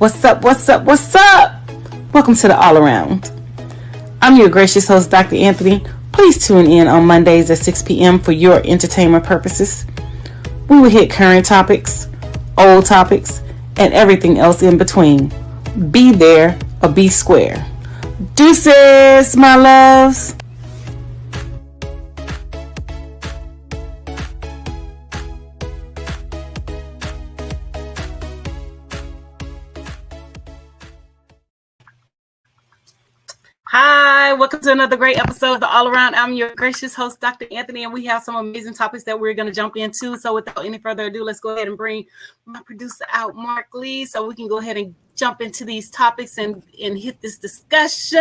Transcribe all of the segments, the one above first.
What's up? What's up? What's up? Welcome to the All Around. I'm your gracious host, Dr. Anthony. Please tune in on Mondays at 6 p.m. for your entertainment purposes. We will hit current topics, old topics, and everything else in between. Be there or be square. Deuces, my loves. Hi, welcome to another great episode of the All Around. I'm your gracious host, Dr. Anthony, and we have some amazing topics that we're going to jump into. So without any further ado, let's go ahead and bring my producer out, Mark Lee, so we can go ahead and jump into these topics and hit this discussion.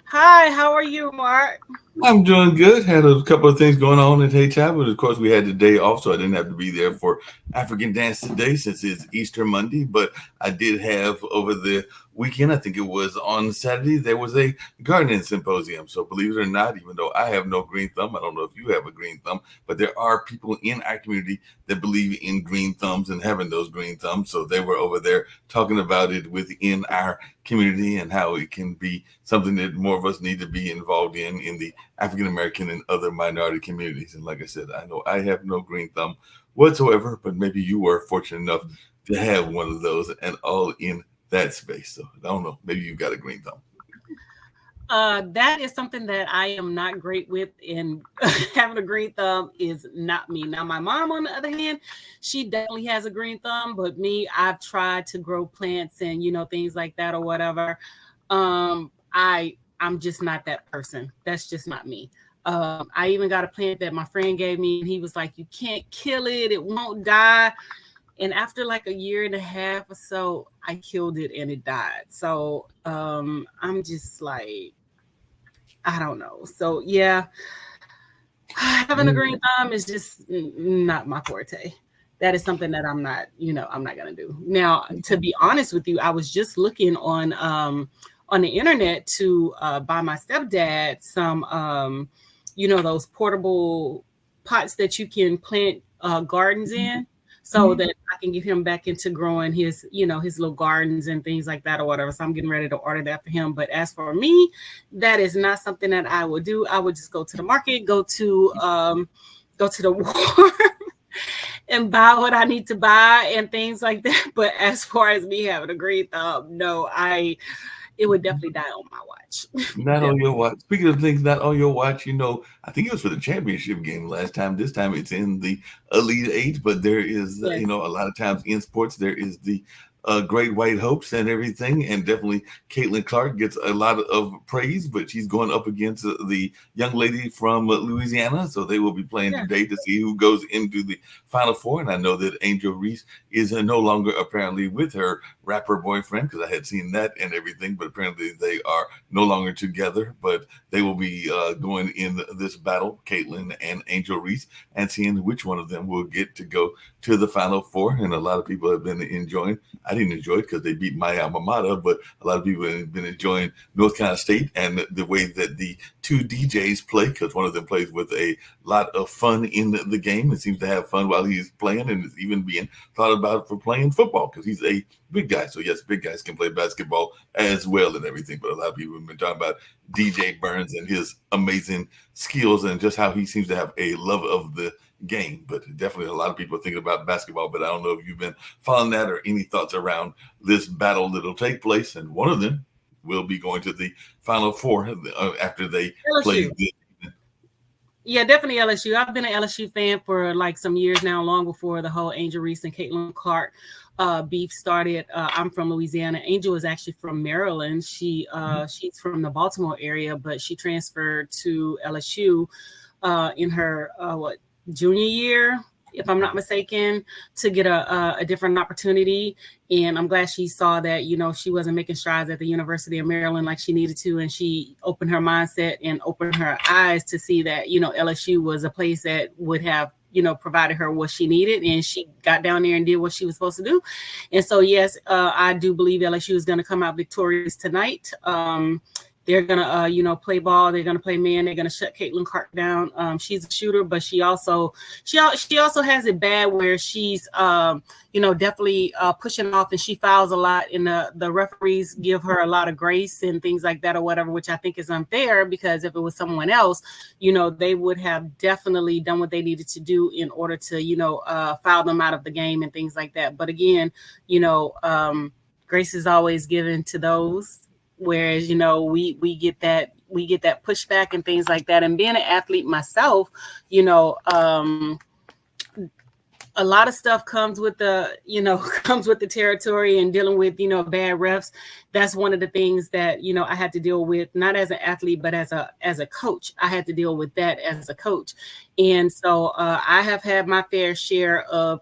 Hi, how are you, Mark? I'm doing good. Had a couple of things going on at HI, but of course we had the day off, so I didn't have to be there for African Dance today since it's Easter Monday. But I did have over the weekend, I think it was on Saturday, there was a gardening symposium. So believe it or not, even though I have no green thumb, I don't know if you have a green thumb, but there are people in our community that believe in green thumbs and having those green thumbs. So they were over there talking about it within our community and how it can be something that more of us need to be involved in the African American and other minority communities. And like I said, I know I have no green thumb whatsoever, but maybe you were fortunate enough to have one of those and all in that space. So I don't know, maybe you've got a green thumb. That is something that I am not great with, and having a green thumb is not me. Now, my mom, on the other hand, she definitely has a green thumb, but me, I've tried to grow plants and, things like that or whatever. I'm just not that person. That's just not me. I even got a plant that my friend gave me, and he was like, you can't kill it. It won't die. And after like a year and a half or so, I killed it and it died. So I'm just like, I don't know. So yeah, having a green thumb is just not my forte. That is something that I'm not going to do. Now, to be honest with you, I was just looking on the internet to buy my stepdad some, those portable pots that you can plant gardens in. So that I can get him back into growing his, his little gardens and things like that or whatever. So I'm getting ready to order that for him. But as for me, that is not something that I would do. I would just go to the market, go to the war and buy what I need to buy and things like that. But as far as me having a green thumb, no, it would definitely die on my watch. Not on your watch. Speaking of things not on your watch, I think it was for the championship game last time. This time it's in the Elite Eight, but there is, a lot of times in sports, there is the Great White Hopes and everything. And definitely Caitlin Clark gets a lot of praise, but she's going up against the young lady from Louisiana. So they will be playing today to see who goes into the Final Four. And I know that Angel Reese is no longer apparently with her rapper boyfriend, because I had seen that and everything, but apparently they are no longer together. But they will be going in this battle, Caitlin and Angel Reese, and seeing which one of them will get to go to the Final Four. And a lot of people have been enjoying. I didn't enjoy it because they beat my alma mater, but a lot of people have been enjoying North Carolina State and the way that the two DJs play, because one of them plays with a lot of fun in the game and seems to have fun while he's playing, and is even being thought about for playing football because he's a big guy. So yes, big guys can play basketball as well and everything, but a lot of people have been talking about DJ Burns and his amazing skills and just how he seems to have a love of the game. But definitely a lot of people are thinking about basketball, but I don't know if you've been following that or any thoughts around this battle that'll take place. And one of them will be going to the Final Four after they play this. Yeah, definitely LSU. I've been an LSU fan for like some years now, long before the whole Angel Reese and Caitlin Clark beef started. I'm from Louisiana. Angel is actually from Maryland. She's from the Baltimore area, but she transferred to LSU in her junior year, if I'm not mistaken, to get a different opportunity. And I'm glad she saw that, she wasn't making strides at the University of Maryland like she needed to. And she opened her mindset and opened her eyes to see that, LSU was a place that would have, provided her what she needed. And she got down there and did what she was supposed to do. And so, yes, I do believe LSU is going to come out victorious tonight. they're gonna play ball. They're gonna play man. They're gonna shut Caitlin Clark down. She's a shooter, but she also has it bad where she's definitely pushing off, and she fouls a lot, and the referees give her a lot of grace and things like that or whatever, which I think is unfair, because if it was someone else, they would have definitely done what they needed to do in order to foul them out of the game and things like that. But again, grace is always given to those, whereas we get that pushback and things like that. And being an athlete myself, a lot of stuff comes with the territory, and dealing with bad refs. That's one of the things that I had to deal with, not as an athlete but as a coach. I had to deal with that as a coach. And so I have had my fair share of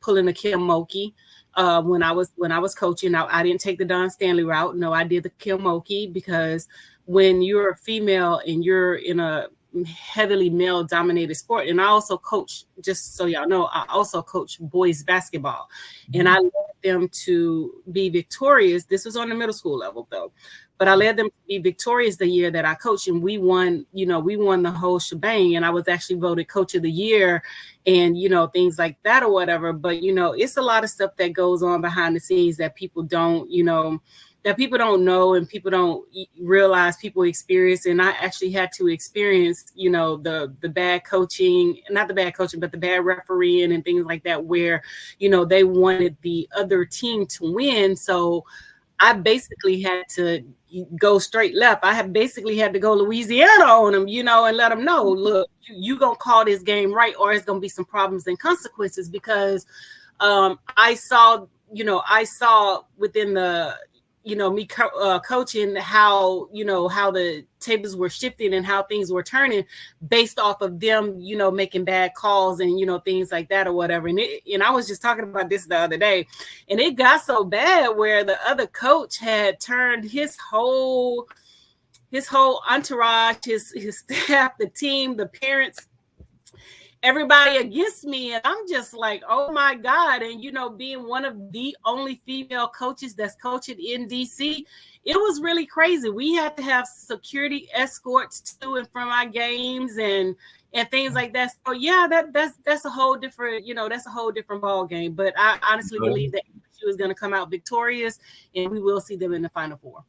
pulling a Kim Mulkey. When I was coaching. Now, I didn't take the Don Stanley route. No, I did the Kim Mulkey, because when you're a female and you're in a heavily male dominated sport, and I also coach, just so y'all know, I also coach boys basketball, and I led them to be victorious. This was on the middle school level though, but I led them to be victorious the year that I coached, and we won the whole shebang, and I was actually voted coach of the year, and things like that or whatever. But it's a lot of stuff that goes on behind the scenes that people don't know, and people don't realize people experience. And I actually had to experience, the bad coaching, not the bad coaching, but the bad refereeing and things like that, where, they wanted the other team to win. So I basically had to go straight left. I basically had to go Louisiana on them, and let them know, look, you gonna call this game right, or it's gonna be some problems and consequences. Because I saw within the me coaching how the tables were shifting and how things were turning based off of them making bad calls and things like that or whatever. And I was just talking about this the other day, and it got so bad where the other coach had turned his whole entourage, his staff, the team, the parents, everybody against me. And I'm just like, oh my God. And being one of the only female coaches that's coaching in DC, it was really crazy. We had to have security escorts to and from our games and things like that. So yeah, that's a whole different, that's a whole different ball game. But I honestly believe that she was going to come out victorious, and we will see them in the Final Four.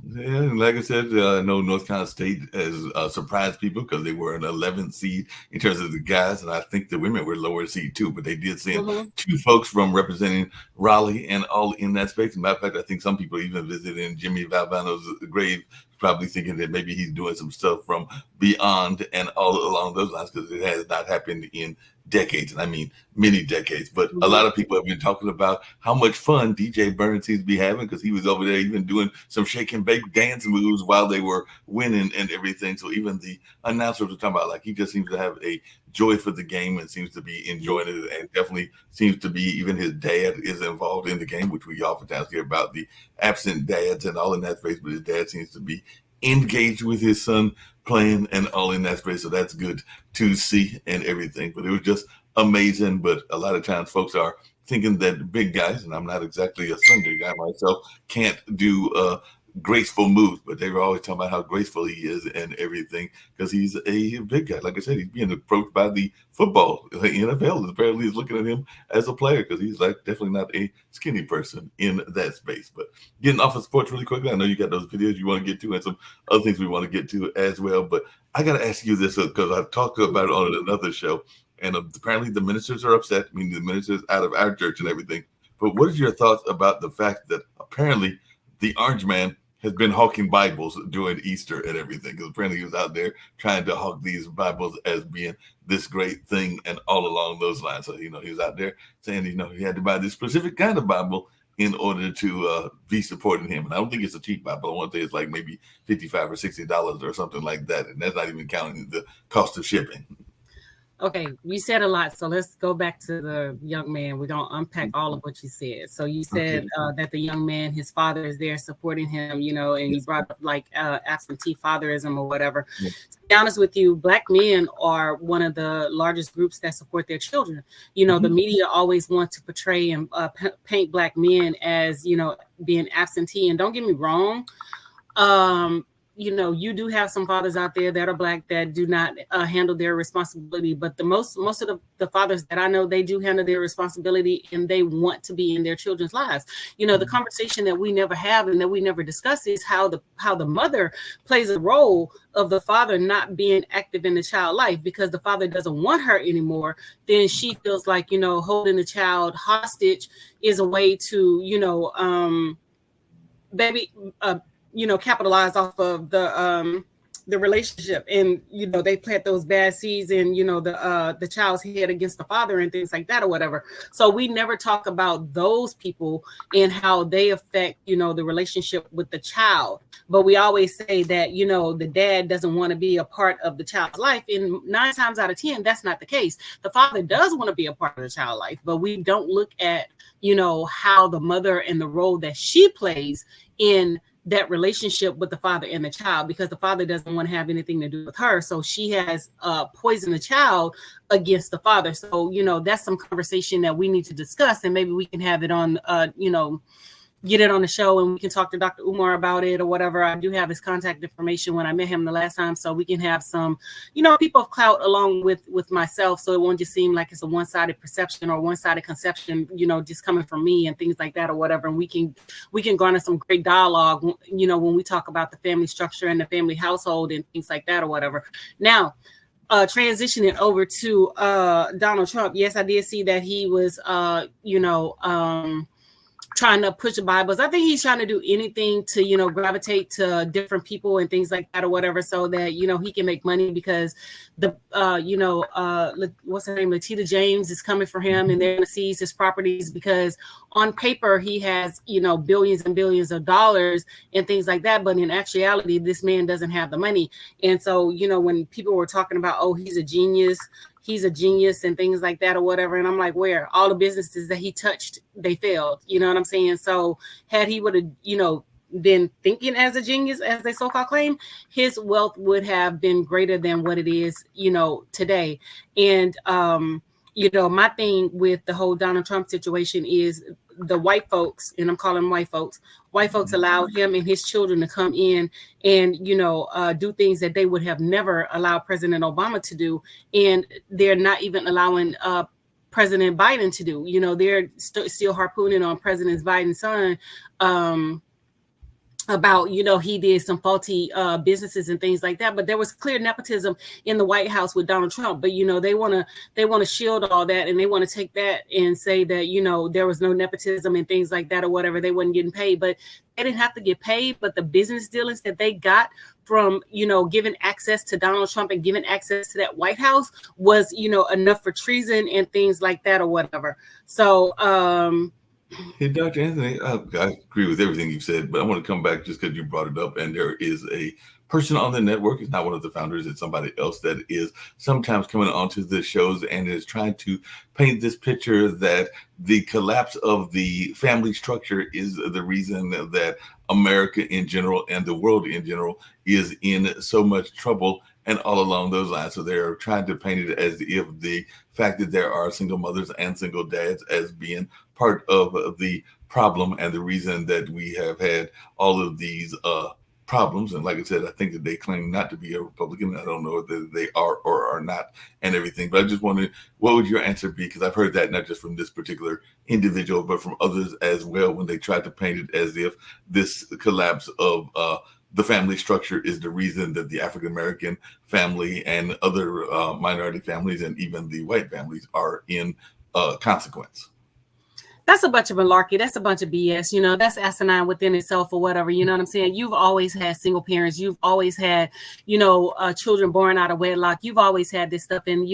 Yeah, and like I said, I know North Carolina State has surprised people because they were an 11th seed in terms of the guys, and I think the women were lower seed too, but they did send two folks from representing Raleigh and all in that space. As a matter of fact, I think some people even visited Jimmy Valvano's grave, probably thinking that maybe he's doing some stuff from beyond and all along those lines, because it has not happened in decades, and I mean many decades. But a lot of people have been talking about how much fun DJ Burns seems to be having, because he was over there even doing some shake and bake dance moves while they were winning and everything. So even the announcers were talking about, like, he just seems to have a joy for the game and seems to be enjoying it, and definitely seems to be, even his dad is involved in the game, which we oftentimes hear about the absent dads and all in that space, but his dad seems to be engaged with his son playing and all in that space. So that's good to see and everything. But it was just amazing. But a lot of times folks are thinking that big guys, and I'm not exactly a slender guy myself, can't do graceful moves, but they were always talking about how graceful he is and everything, because he's a big guy. Like I said, he's being approached by the football. The NFL apparently is looking at him as a player, because he's like definitely not a skinny person in that space. But getting off of sports really quickly, I know you got those videos you want to get to and some other things we want to get to as well. But I got to ask you this, because I've talked about it on another show, and apparently the ministers are upset, meaning the ministers out of our church and everything. But what is your thoughts about the fact that apparently the Orange Man has been hawking Bibles during Easter and everything? Because apparently he was out there trying to hawk these Bibles as being this great thing and all along those lines. So, he was out there saying, he had to buy this specific kind of Bible in order to be supporting him. And I don't think it's a cheap Bible. I want to say it's like maybe $55 or $60 or something like that. And that's not even counting the cost of shipping. Okay, you said a lot, so let's go back to the young man. We're going to unpack all of what you said. So you said that the young man, his father is there supporting him, and you brought up like absentee fatherism or whatever. Yes. To be honest with you, Black men are one of the largest groups that support their children. The media always want to portray and paint Black men as, being absentee. And don't get me wrong, you do have some fathers out there that are Black that do not handle their responsibility, but the most of the fathers that I know, they do handle their responsibility, and they want to be in their children's lives. The conversation that we never have and that we never discuss is how the mother plays a role of the father not being active in the child life, because the father doesn't want her anymore. Then she feels like, holding the child hostage is a way to, capitalize off of the relationship, and they plant those bad seeds in the child's head against the father and things like that or whatever. So we never talk about those people and how they affect the relationship with the child, but we always say that the dad doesn't want to be a part of the child's life, and 9 times out of 10 that's not the case. The father does want to be a part of the child's life, but we don't look at how the mother and the role that she plays in that relationship with the father and the child, because the father doesn't want to have anything to do with her. So she has poisoned the child against the father. So, that's some conversation that we need to discuss, and maybe we can have it on, get it on the show, and we can talk to Dr. Umar about it or whatever. I do have his contact information when I met him the last time, so we can have some, people of clout along with myself, so it won't just seem like it's a one-sided perception or one-sided conception, just coming from me and things like that or whatever. And we can garner some great dialogue, when we talk about the family structure and the family household and things like that or whatever. Now, transitioning over to Donald Trump. Yes, I did see that he was, trying to push the Bibles. I think he's trying to do anything to, gravitate to different people and things like that or whatever, so that, he can make money, because the, what's her name? Latita James is coming for him, and they're going to seize his properties, because on paper he has, billions and billions of dollars and things like that. But in actuality, this man doesn't have the money. And so, when people were talking about, oh, he's a genius and things like that or whatever, and I'm like, where? All the businesses that he touched, they failed. You know what I'm saying? So had he would have, been thinking as a genius, as they so-called claim, his wealth would have been greater than what it is, today. And, my thing with the whole Donald Trump situation is the white folks, and I'm calling them white folks allowed him and his children to come in and, do things that they would have never allowed President Obama to do. And they're not even allowing President Biden to do. They're still harpooning on President Biden's son, about, he did some faulty businesses and things like that. But there was clear nepotism in the White House with Donald Trump. But, they want to shield all that, and they want to take that and say that, there was no nepotism and things like that or whatever. They wasn't getting paid, but they didn't have to get paid. But the business dealings that they got from, giving access to Donald Trump and giving access to that White House was, enough for treason and things like that or whatever. So, hey, Dr. Anthony, I agree with everything you said, but I want to come back just because you brought it up. And there is a person on the network, it's not one of the founders, it's somebody else that is sometimes coming onto the shows and is trying to paint this picture that the collapse of the family structure is the reason that America in general and the world in general is in so much trouble, and all along those lines. So they're trying to paint it as if the fact that there are single mothers and single dads as being part of the problem and the reason that we have had all of these problems. And like I said, I think that they claim not to be a Republican. I don't know whether they are or are not and everything, but I just wondered, what would your answer be? Because I've heard that not just from this particular individual, but from others as well, when they tried to paint it as if this collapse of the family structure is the reason that the African-American family and other minority families and even the white families are in consequence. That's a bunch of malarkey. That's a bunch of BS. That's asinine within itself or whatever. You know what I'm saying? You've always had single parents. You've always had, children born out of wedlock. You've always had this stuff. And,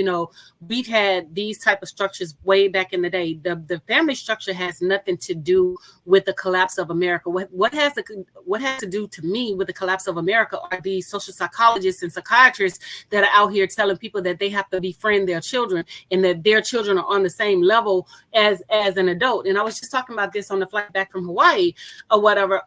we've had these type of structures way back in the day. The family structure has nothing to do with the collapse of America. What has to do to me with the collapse of America are these social psychologists and psychiatrists that are out here telling people that they have to befriend their children and that their children are on the same level as an adult. vote. And I was just talking about this on the flight back from Hawaii or whatever,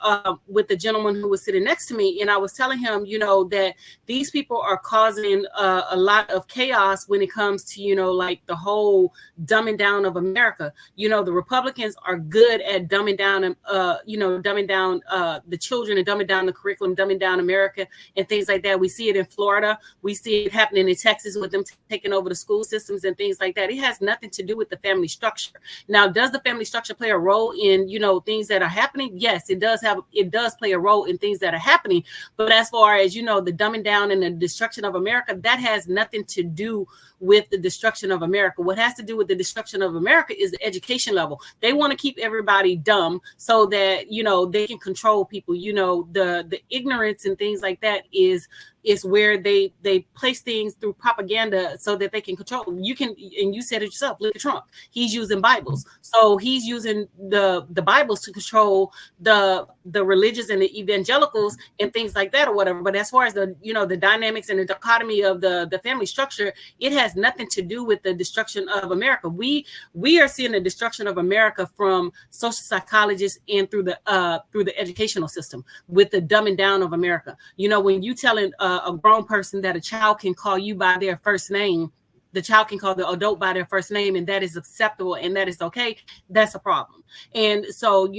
with the gentleman who was sitting next to me. And I was telling him, that these people are causing a lot of chaos when it comes to, like the whole dumbing down of America. The Republicans are good at dumbing down, dumbing down the children and dumbing down the curriculum, dumbing down America and things like that. We see it in Florida. We see it happening in Texas with them taking over the school systems and things like that. It has nothing to do with the family structure. Now, does the family structure play a role in, things that are happening? Yes, it does play a role in things that are happening. But as far as, the dumbing down and the destruction of America, that has nothing to do with the destruction of America. What has to do with the destruction of America is the education level. They want to keep everybody dumb so that, they can control people. The ignorance and things like that is where they place things through propaganda so that they can control. You can, and you said it yourself, look at Trump. He's using Bibles. So he's using the Bibles to control the religious and the evangelicals and things like that or whatever. But as far as the dynamics and the dichotomy of the family structure, it has nothing to do with the destruction of America. We are seeing the destruction of America from social psychologists and through the educational system with the dumbing down of America. When you telling a grown person that a child can call you by their first name, the child can call the adult by their first name, and that is acceptable and that is okay, that's a problem. And so,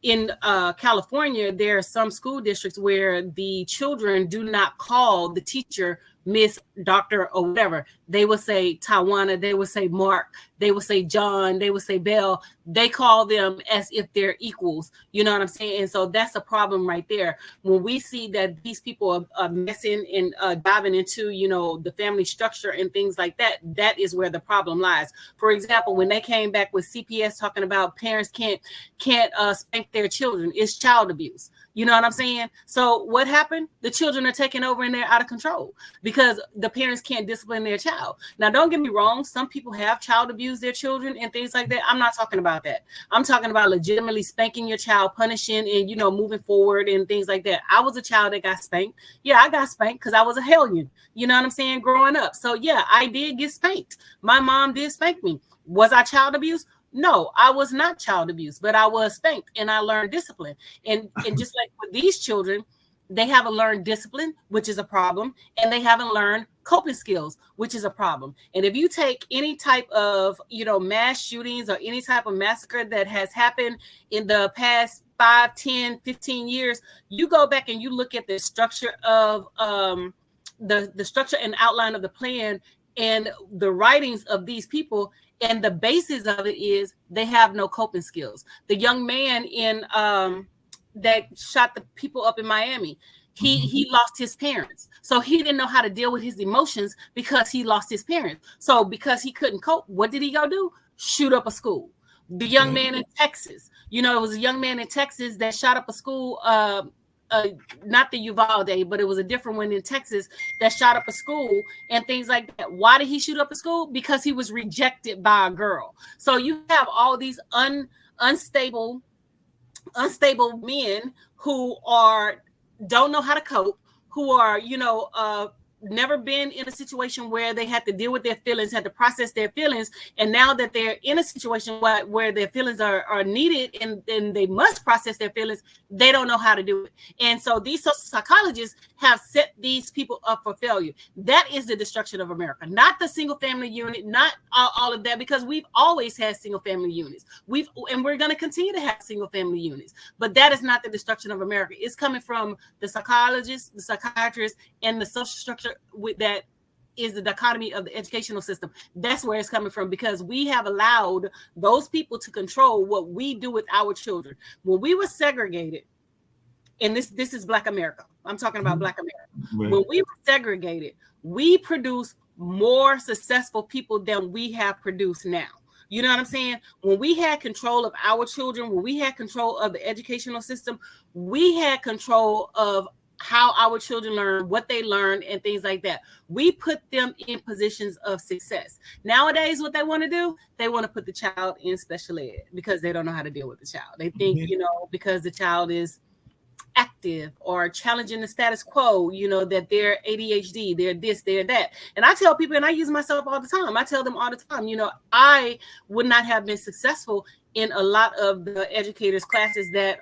in California, there are some school districts where the children do not call the teacher Miss, Doctor, or whatever. They will say Tawana, they will say Mark, they will say John, they will say Bell. They call them as if they're equals. You know what I'm saying? And so that's a problem right there. When we see that these people are messing and diving into, the family structure and things like that, that is where the problem lies. For example, when they came back with CPS talking about parents can't spank their children, it's child abuse. You know what I'm saying? So what happened? The children are taking over and they're out of control because the parents can't discipline their child. Now, don't get me wrong. Some people have child abused their children and things like that. I'm not talking about that. I'm talking about legitimately spanking your child, punishing and, moving forward and things like that. I was a child that got spanked. Yeah, I got spanked because I was a hellion. You know what I'm saying? Growing up. So yeah, I did get spanked. My mom did spank me. Was I child abused? No, I was not child abuse, but I was spanked and I learned discipline. And just like with these children, they haven't learned discipline, which is a problem, and they haven't learned coping skills, which is a problem. And if you take any type of, mass shootings or any type of massacre that has happened in the past 5, 10, 15 years, you go back and you look at the structure of the structure and outline of the plan and the writings of these people. And the basis of it is they have no coping skills. The young man in that shot the people up in Miami, he lost his parents. So he didn't know how to deal with his emotions because he lost his parents. So because he couldn't cope, what did he go do? Shoot up a school. The young man in Texas, it was a young man in Texas that shot up a school, not the Uvalde, but it was a different one in Texas that shot up a school and things like that. Why did he shoot up a school? Because he was rejected by a girl. So you have all these unstable men who don't know how to cope, who are, never been in a situation where they had to deal with their feelings, had to process their feelings. And now that they're in a situation where their feelings are needed and they must process their feelings, they don't know how to do it. And so these social psychologists have set these people up for failure. That is the destruction of America, not the single family unit, not all of that, because we've always had single family units. And we're going to continue to have single family units, but that is not the destruction of America. It's coming from the psychologists, the psychiatrists, and the social structure with that is the dichotomy of the educational system. That's where it's coming from, because we have allowed those people to control what we do with our children. When we were segregated, and this is Black America. I'm talking about Black America. Right. When we were segregated, we produced more successful people than we have produced now. You know what I'm saying? When we had control of our children, when we had control of the educational system, we had control of how our children learn, what they learn, and things like that. We put them in positions of success. Nowadays, what they want to do, they want to put the child in special ed because they don't know how to deal with the child. They think, because the child is acting disruptive or challenging the status quo, you know, that they're ADHD, they're this, they're that. And I tell people, and I use myself all the time, I tell them all the time, you know, I would not have been successful in a lot of the educators' classes that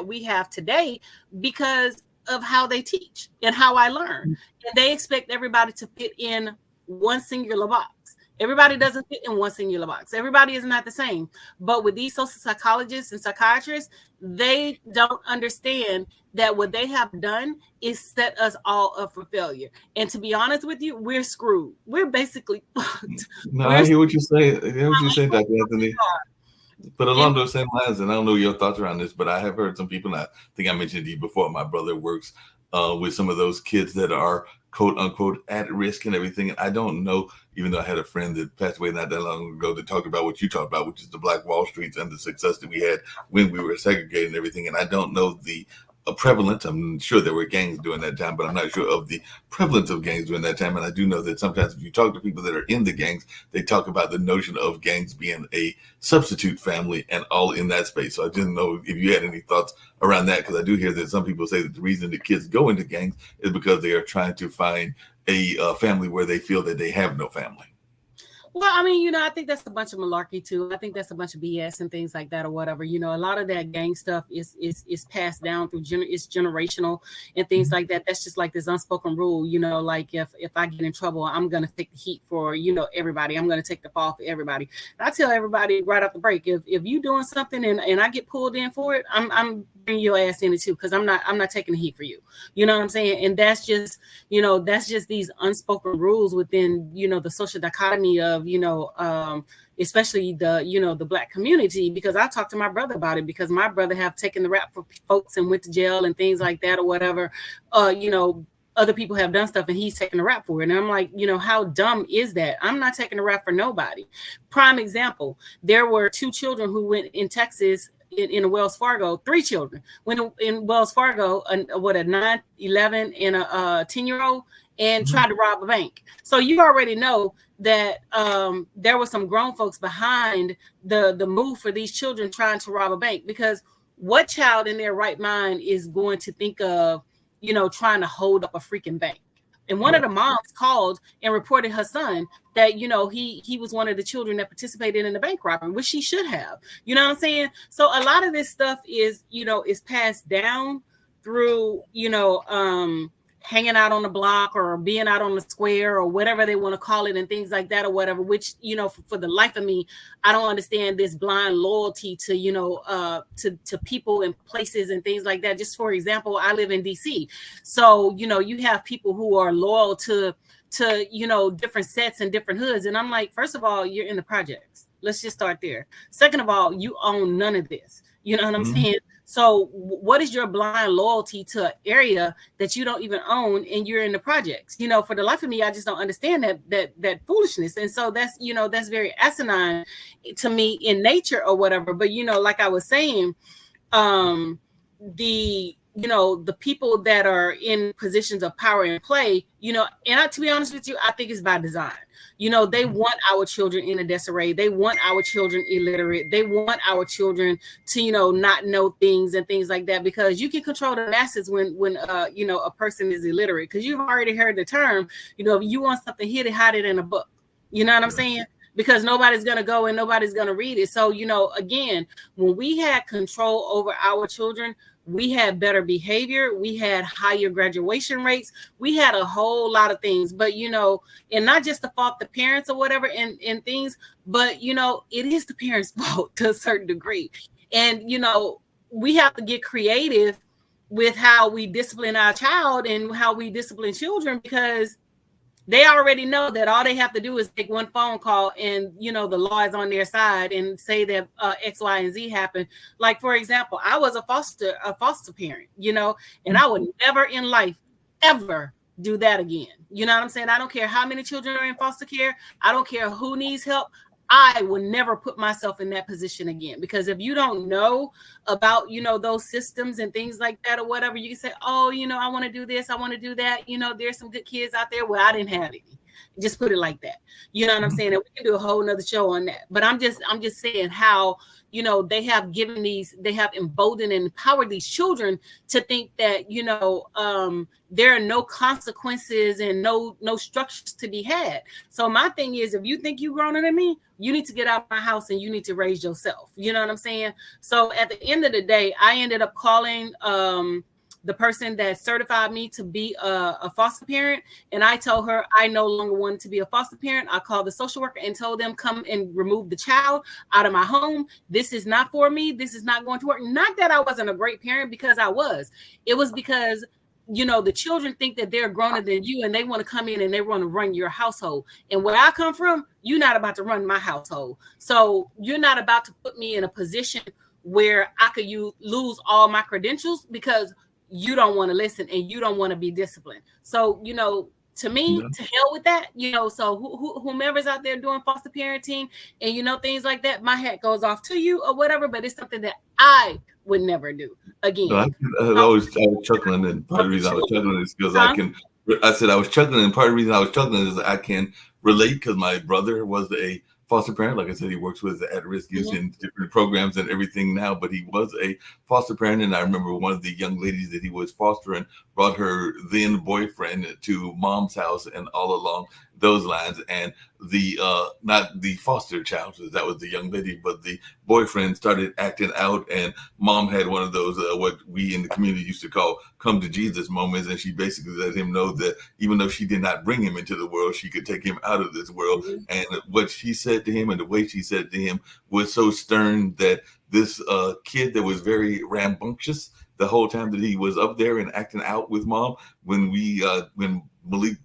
we have today because of how they teach and how I learn. And they expect everybody to fit in one singular box. Everybody doesn't fit in one singular box. Everybody is not the same. But with these social psychologists and psychiatrists, they don't understand that what they have done is set us all up for failure. And to be honest with you, we're screwed. We're basically fucked. No, I hear what you say. I hear what you say, Dr. Anthony. But along those same lines, and I don't know your thoughts around this, but I have heard some people, and I think I mentioned to you before, my brother works with some of those kids that are quote unquote at risk and everything. And I don't know, even though I had a friend that passed away not that long ago that talked about what you talked about, which is the Black Wall Streets and the success that we had when we were segregated and everything. And I don't know the prevalence. I'm sure there were gangs during that time, but I'm not sure of the prevalence of gangs during that time. And I do know that sometimes if you talk to people that are in the gangs, they talk about the notion of gangs being a substitute family and all in that space. So I didn't know if you had any thoughts around that, because I do hear that some people say that the reason the kids go into gangs is because they are trying to find a family where they feel that they have no family. Well, I mean, you know, I think that's a bunch of malarkey too. I think that's a bunch of BS and things like that or whatever. You know, a lot of that gang stuff is passed down through it's generational and things like that. That's just like this unspoken rule, you know, like if I get in trouble, I'm going to take the heat for, you know, everybody. I'm going to take the fall for everybody. And I tell everybody right off the break, if you doing something and I get pulled in for it, I'm bringing your ass in it too, because I'm not taking the heat for you. You know what I'm saying? And that's just, you know, that's just these unspoken rules within, you know, the social dichotomy of, you know, especially the, you know, the Black community, because I talked to my brother about it, because my brother have taken the rap for folks and went to jail and things like that or whatever. You know, other people have done stuff and he's taking the rap for it. And I'm like, you know, how dumb is that? I'm not taking the rap for nobody. Prime example, there were 2 children who went in Texas in Wells Fargo, 3 children went in Wells Fargo, a 9, 11, and a 10-year-old, and tried to rob a bank. So you already know that there were some grown folks behind the move for these children trying to rob a bank, because what child in their right mind is going to think of, you know, trying to hold up a freaking bank? And one of the moms called and reported her son that, you know, he was one of the children that participated in the bank robbery, which he should have. You know what I'm saying? So a lot of this stuff is, you know, is passed down through, you know, hanging out on the block or being out on the square or whatever they want to call it and things like that or whatever, which, you know, for the life of me, I don't understand this blind loyalty to, you know, to people and places and things like that. Just for example, I live in DC. So, you know, you have people who are loyal to, you know, different sets and different hoods. And I'm like, first of all, you're in the projects. Let's just start there. Second of all, you own none of this. You know what I'm saying? So what is your blind loyalty to an area that you don't even own and you're in the projects? You know, for the life of me, I just don't understand that foolishness. And so that's, you know, that's very asinine to me in nature or whatever. But, you know, like I was saying, you know, the people that are in positions of power and play, you know, and to be honest with you, I think it's by design. You know, they want our children in a disarray. They want our children illiterate. They want our children to, you know, not know things and things like that, because you can control the masses when you know, a person is illiterate, because you've already heard the term, you know, if you want something hidden, hide it in a book. You know what I'm saying? Because nobody's going to go and nobody's going to read it. So, you know, again, when we had control over our children, we had better behavior, we had higher graduation rates, we had a whole lot of things. But, you know, and not just to fault the parents or whatever and things, but, you know, it is the parents' fault to a certain degree. And, you know, we have to get creative with how we discipline our child and how we discipline children, because they already know that all they have to do is take one phone call and, you know, the law is on their side and say that X, Y, and Z happened. Like, for example, I was a foster parent, you know, and I would never in life ever do that again. You know what I'm saying? I don't care how many children are in foster care. I don't care who needs help. I will never put myself in that position again, because if you don't know about, you know, those systems and things like that or whatever, you can say, oh, you know, I want to do this, I want to do that. You know, there's some good kids out there. Well, I didn't have any. Just put it like that. You know what I'm saying? And we can do a whole nother show on that. But I'm just saying how, you know, they have emboldened and empowered these children to think that, you know, there are no consequences and no structures to be had. So my thing is, if you think you're growner than me, you need to get out of my house and you need to raise yourself. You know what I'm saying? So at the end of the day, I ended up calling the person that certified me to be a foster parent. And I told her I no longer wanted to be a foster parent. I called the social worker and told them, come and remove the child out of my home. This is not for me. This is not going to work. Not that I wasn't a great parent, because I was. It was because, you know, the children think that they're growner than you and they want to come in and they want to run your household. And where I come from, you're not about to run my household. So you're not about to put me in a position where I could lose all my credentials because you don't want to listen and you don't want to be disciplined. So, you know, to me, to hell with that, you know, so whomever's out there doing foster parenting and, you know, things like that, my hat goes off to you or whatever, but it's something that I would never do again. No, I was chuckling, and part of the reason I was chuckling is because I was chuckling, and part of the reason I was chuckling is I can relate because my brother was a foster parent. Like I said, he works with at-risk youth in different programs and everything now, but he was a foster parent. And I remember one of the young ladies that he was fostering brought her then boyfriend to mom's house and all along those lines. And the not the foster child, that was the young lady, but the boyfriend started acting out, and mom had one of those what we in the community used to call come to Jesus moments, and she basically let him know that even though she did not bring him into the world, she could take him out of this world. And what she said to him and the way she said to him was so stern that this kid that was very rambunctious the whole time that he was up there and acting out with mom, when Malik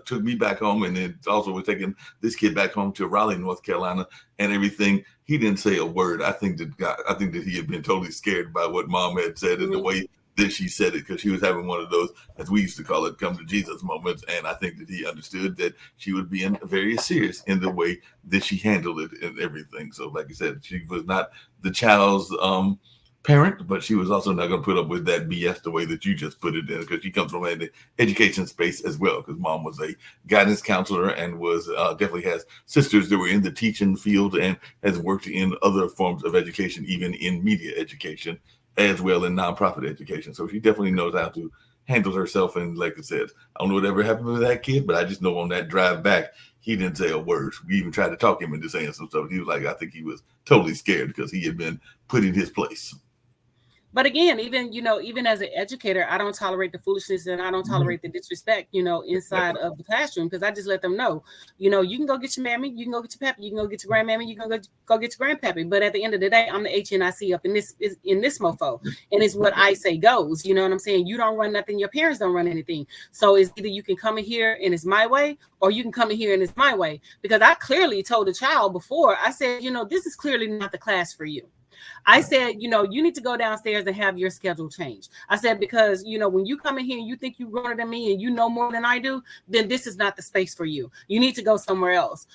took me back home, and then also was taking this kid back home to Raleigh, North Carolina, and everything, he didn't say a word. I think that he had been totally scared by what mom had said and the way that she said it, because she was having one of those, as we used to call it, come to Jesus moments. And I think that he understood that she was being very serious in the way that she handled it and everything. So like I said, she was not the child's parent, but she was also not going to put up with that BS the way that you just put it in, because she comes from an education space as well, because mom was a guidance counselor and was definitely has sisters that were in the teaching field and has worked in other forms of education, even in media education as well, in nonprofit education. So she definitely knows how to handle herself. And like I said, I don't know whatever happened with that kid, but I just know on that drive back, he didn't say a word. We even tried to talk him into saying some stuff. He was like, I think he was totally scared because he had been put in his place. But again, even as an educator, I don't tolerate the foolishness and I don't tolerate the disrespect, inside of the classroom, because I just let them know, you can go get your mammy, you can go get your pappy, you can go get your grandmammy, you can go get your grandpappy. But at the end of the day, I'm the HNIC up in this mofo, and it's what I say goes. You know what I'm saying? You don't run nothing, your parents don't run anything. So it's either you can come in here and it's my way, or you can come in here and it's my way. Because I clearly told the child before, I said, this is clearly not the class for you. I said, you need to go downstairs and have your schedule changed. I said, because, when you come in here and you think you're growner than me and you know more than I do, then this is not the space for you. You need to go somewhere else.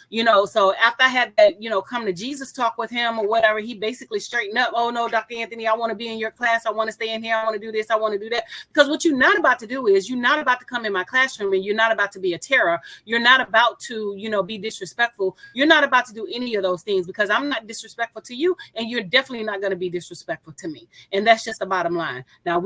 So after I had that, come to Jesus talk with him or whatever, he basically straightened up. Oh, no, Dr. Anthony, I want to be in your class. I want to stay in here. I want to do this. I want to do that. Because what you're not about to do is you're not about to come in my classroom and you're not about to be a terror. You're not about to, be disrespectful. You're not about to do any of those things, because I'm not disrespectful to you, and you're definitely not going to be disrespectful to me. And that's just the bottom line. Now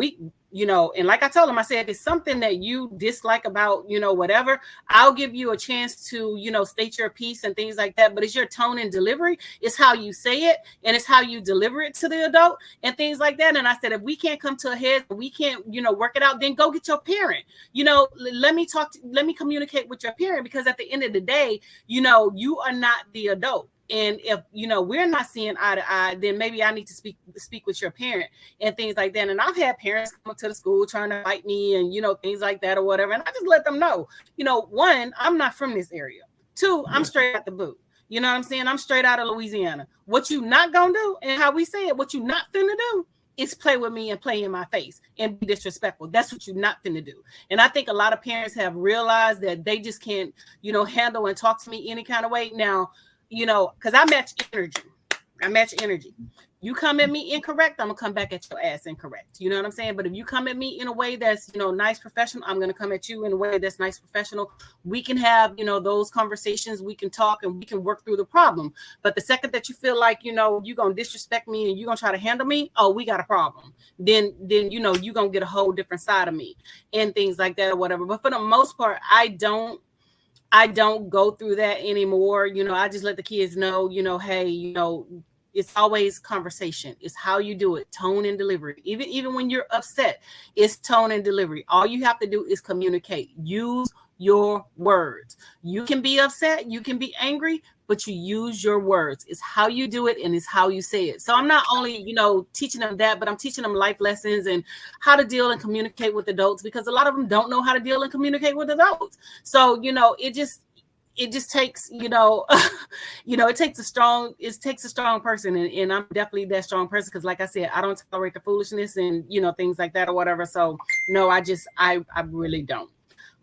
and like I told him, I said, if it's something that you dislike about, whatever, I'll give you a chance to, state your piece and things like that. But it's your tone and delivery. It's how you say it, and it's how you deliver it to the adult and things like that. And I said, if we can't come to a head, we can't, work it out, then go get your parent. Let me communicate with your parent, because at the end of the day, you are not the adult. And if, we're not seeing eye to eye, then maybe I need to speak with your parent and things like that. And I've had parents come up to the school trying to fight me and, things like that or whatever. And I just let them know, one, I'm not from this area. Two, I'm straight out the boot. You know what I'm saying? I'm straight out of Louisiana. What you not going to do, and how we say it, what you not finna do is play with me and play in my face and be disrespectful. That's what you're not finna do. And I think a lot of parents have realized that they just can't, handle and talk to me any kind of way. Now, because I match energy. You come at me incorrect, I'm gonna come back at your ass incorrect. You know what I'm saying? But if you come at me in a way that's, nice, professional, I'm gonna come at you in a way that's nice, professional. We can have, those conversations, we can talk and we can work through the problem. But the second that you feel like, you're gonna disrespect me and you're gonna try to handle me, oh, we got a problem. Then you're gonna get a whole different side of me and things like that or whatever. But for the most part, I don't go through that anymore. I just let the kids know, hey, it's always conversation. It's how you do it, tone and delivery. Even when you're upset, it's tone and delivery. All you have to do is communicate. Use your words. You can be upset, you can be angry, but you use your words. It's how you do it and it's how you say it. So I'm not only, teaching them that, but I'm teaching them life lessons and how to deal and communicate with adults, because a lot of them don't know how to deal and communicate with adults. So, it just takes, it takes a strong person. And I'm definitely that strong person. Cause like I said, I don't tolerate the foolishness and, things like that or whatever. So no, I really don't.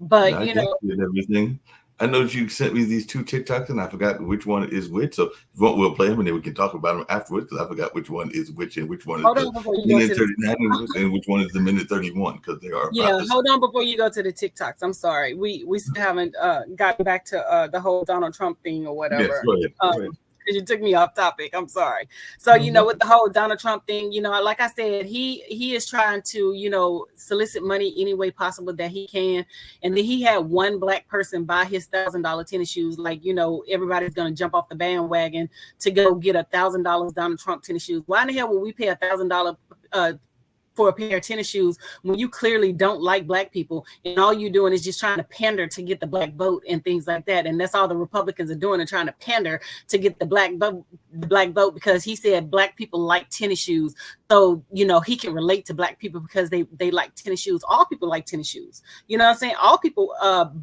But, everything. I know you sent me these 2 TikToks and I forgot which one is which. So if you want, we'll play them and then we can talk about them afterwards, because I forgot which one is which and which one is the minute 39 and which one is the minute 31, because they are. Yeah, hold on before you go to the TikToks. I'm sorry. We still haven't gotten back to the whole Donald Trump thing or whatever. Yes, go ahead. You took me off topic. I'm sorry. So, with the whole Donald Trump thing, like I said, he is trying to, solicit money any way possible that he can. And then he had one black person buy his $1,000 tennis shoes. Like, everybody's going to jump off the bandwagon to go get $1,000 Donald Trump tennis shoes. Why in the hell would we pay $1,000 for a pair of tennis shoes when you clearly don't like black people and all you're doing is just trying to pander to get the black vote and things like that? And that's all the Republicans are doing, and trying to pander to get the black vote, because he said black people like tennis shoes. So, he can relate to black people because they like tennis shoes. All people like tennis shoes. You know what I'm saying? All people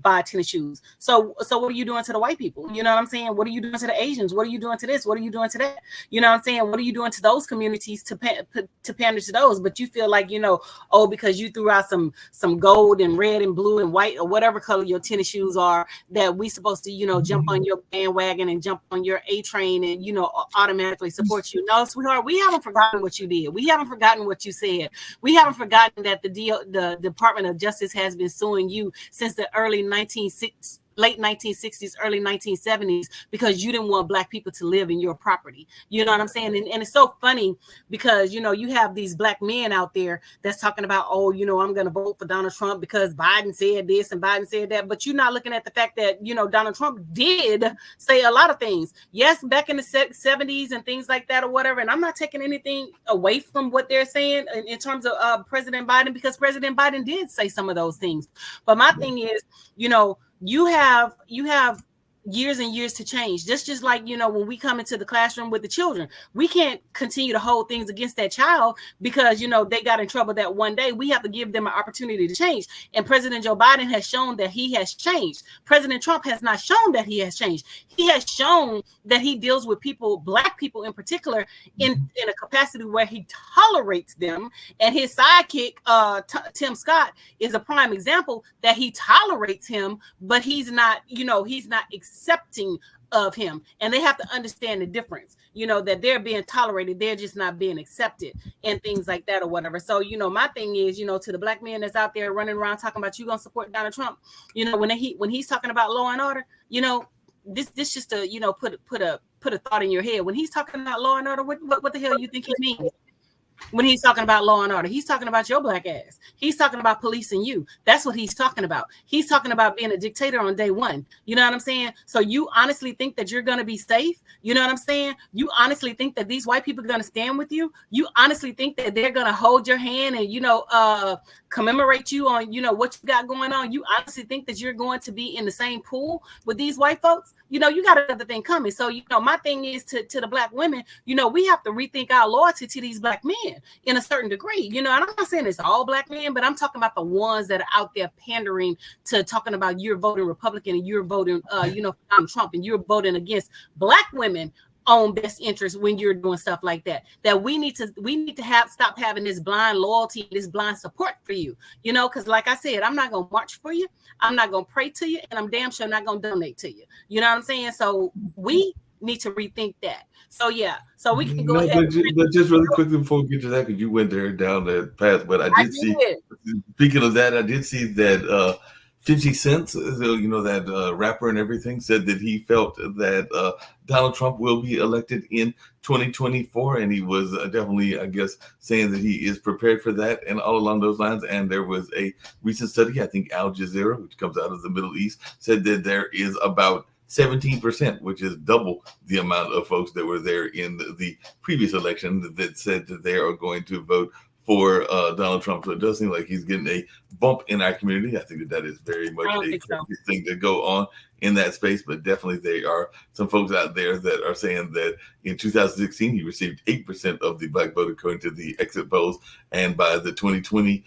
buy tennis shoes. So what are you doing to the white people? You know what I'm saying? What are you doing to the Asians? What are you doing to this? What are you doing to that? You know what I'm saying? What are you doing to those communities to pander to those? But you feel like, because you threw out some gold and red and blue and white or whatever color your tennis shoes are, that we supposed to, jump on your bandwagon and jump on your A train and, automatically support you. No, sweetheart, we haven't forgotten what you did. We haven't forgotten what you said. We haven't forgotten that the Department of Justice has been suing you since the late 1960s, early 1970s, because you didn't want black people to live in your property. You know what I'm saying? And it's so funny because, you have these black men out there that's talking about, oh, I'm going to vote for Donald Trump because Biden said this and Biden said that. But you're not looking at the fact that, Donald Trump did say a lot of things. Yes, back in the 70s and things like that or whatever. And I'm not taking anything away from what they're saying in terms of President Biden, because President Biden did say some of those things. But my thing is, you have years and years to change. Just like, when we come into the classroom with the children, we can't continue to hold things against that child because, they got in trouble that one day. We have to give them an opportunity to change. And President Joe Biden has shown that he has changed. President Trump has not shown that he has changed. He has shown that he deals with people, black people in particular, in a capacity where he tolerates them. And his sidekick, Tim Scott, is a prime example that he tolerates him, but he's not accepting of him. And they have to understand the difference, that they're being tolerated, they're just not being accepted and things like that or whatever. So, my thing is, to the black man that's out there running around talking about you gonna support Donald Trump, when he's talking about law and order, this just to put a thought in your head. When he's talking about law and order, what the hell you think he means? When he's talking about law and order, he's talking about your black ass. He's talking about policing you. That's what he's talking about. He's talking about being a dictator on day one. You know what I'm saying? So you honestly think that you're going to be safe? You know what I'm saying? You honestly think that these white people are going to stand with you? You honestly think that they're going to hold your hand and, commemorate you on, what you got going on? You honestly think that you're going to be in the same pool with these white folks? You got another thing coming. So, my thing is to the black women, we have to rethink our loyalty to these black men in a certain degree. And I'm not saying it's all black men, but I'm talking about the ones that are out there pandering to talking about you're voting Republican and you're voting, Donald Trump, and you're voting against black women own best interest when you're doing stuff like that. That we need to stop having this blind loyalty, this blind support for you, because like I said, I'm not gonna march for you, I'm not gonna pray to you, and I'm damn sure not gonna donate to you. You know what I'm saying? So we need to rethink that. So yeah, so we can go No, ahead. but just really quickly before we get to that, because you went there down that path, but I did see. Speaking of that, I did see that 50 Cent, that rapper and everything, said that he felt that Donald Trump will be elected in 2024, and he was definitely, I guess, saying that he is prepared for that and all along those lines. And there was a recent study, I think Al Jazeera, which comes out of the Middle East, said that there is about 17%, which is double the amount of folks that were there in the previous election that said that they are going to vote for Donald Trump. So it does seem like he's getting a bump in our community. I think that is very much a thing to go on in that space, but definitely there are some folks out there that are saying that in 2016, he received 8% of the black vote according to the exit polls. And by the 2020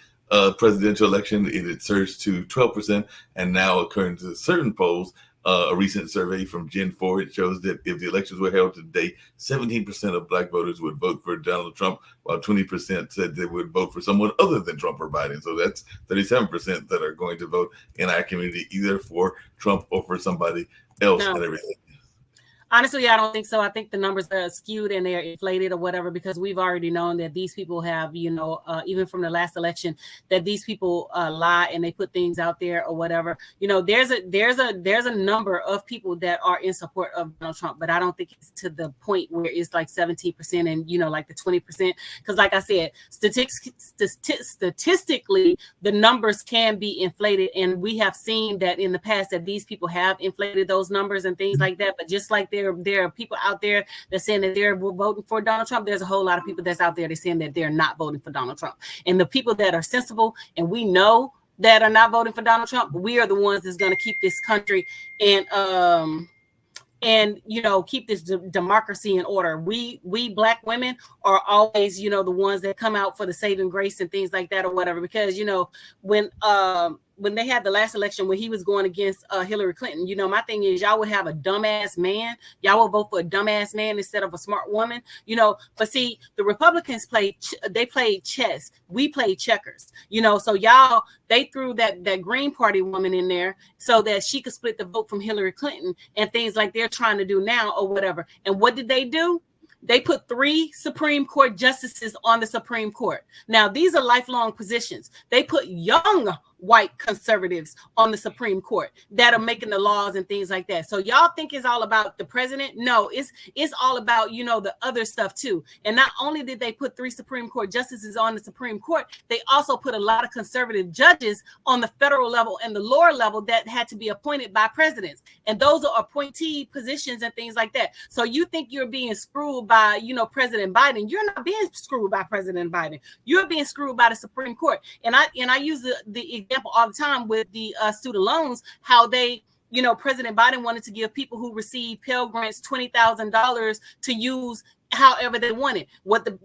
presidential election, it had surged to 12%. And now, according to certain polls, a recent survey from Gen 4, it shows that if the elections were held today, 17% of black voters would vote for Donald Trump, while 20% said they would vote for someone other than Trump or Biden. So that's 37% that are going to vote in our community, either for Trump or for somebody else and everything. Honestly, I don't think so. I think the numbers are skewed and they're inflated or whatever, because we've already known that these people have, even from the last election, that these people lie and they put things out there or whatever. There's a number of people that are in support of Donald Trump, but I don't think it's to the point where it's like 17% and like the 20%. Because like I said, statistically, the numbers can be inflated, and we have seen that in the past that these people have inflated those numbers and things like that. But just like there are people out there that saying that they're voting for Donald Trump, there's a whole lot of people that's out there that's saying that they're not voting for Donald Trump. And the people that are sensible and we know that are not voting for Donald Trump, we are the ones that's going to keep this country and keep this democracy in order. We black women are always, the ones that come out for the saving grace and things like that or whatever. Because, when they had the last election, when he was going against Hillary Clinton, my thing is y'all would have a dumbass man. Y'all will vote for a dumbass man instead of a smart woman, But see, the Republicans played chess. We played checkers, So they threw that Green Party woman in there so that she could split the vote from Hillary Clinton and things like they're trying to do now or whatever. And what did they do? They put 3 Supreme Court justices on the Supreme Court. Now, these are lifelong positions. They put young white conservatives on the Supreme Court that are making the laws and things like that. So y'all think it's all about the president? No, it's all about, the other stuff too. And not only did they put 3 Supreme Court justices on the Supreme Court, they also put a lot of conservative judges on the federal level and the lower level that had to be appointed by presidents. And those are appointee positions and things like that. So you think you're being screwed by, President Biden. You're not being screwed by President Biden. You're being screwed by the Supreme Court. And I use the example all the time with the student loans, how they, President Biden wanted to give people who receive Pell Grants $20,000 to use however they wanted. What the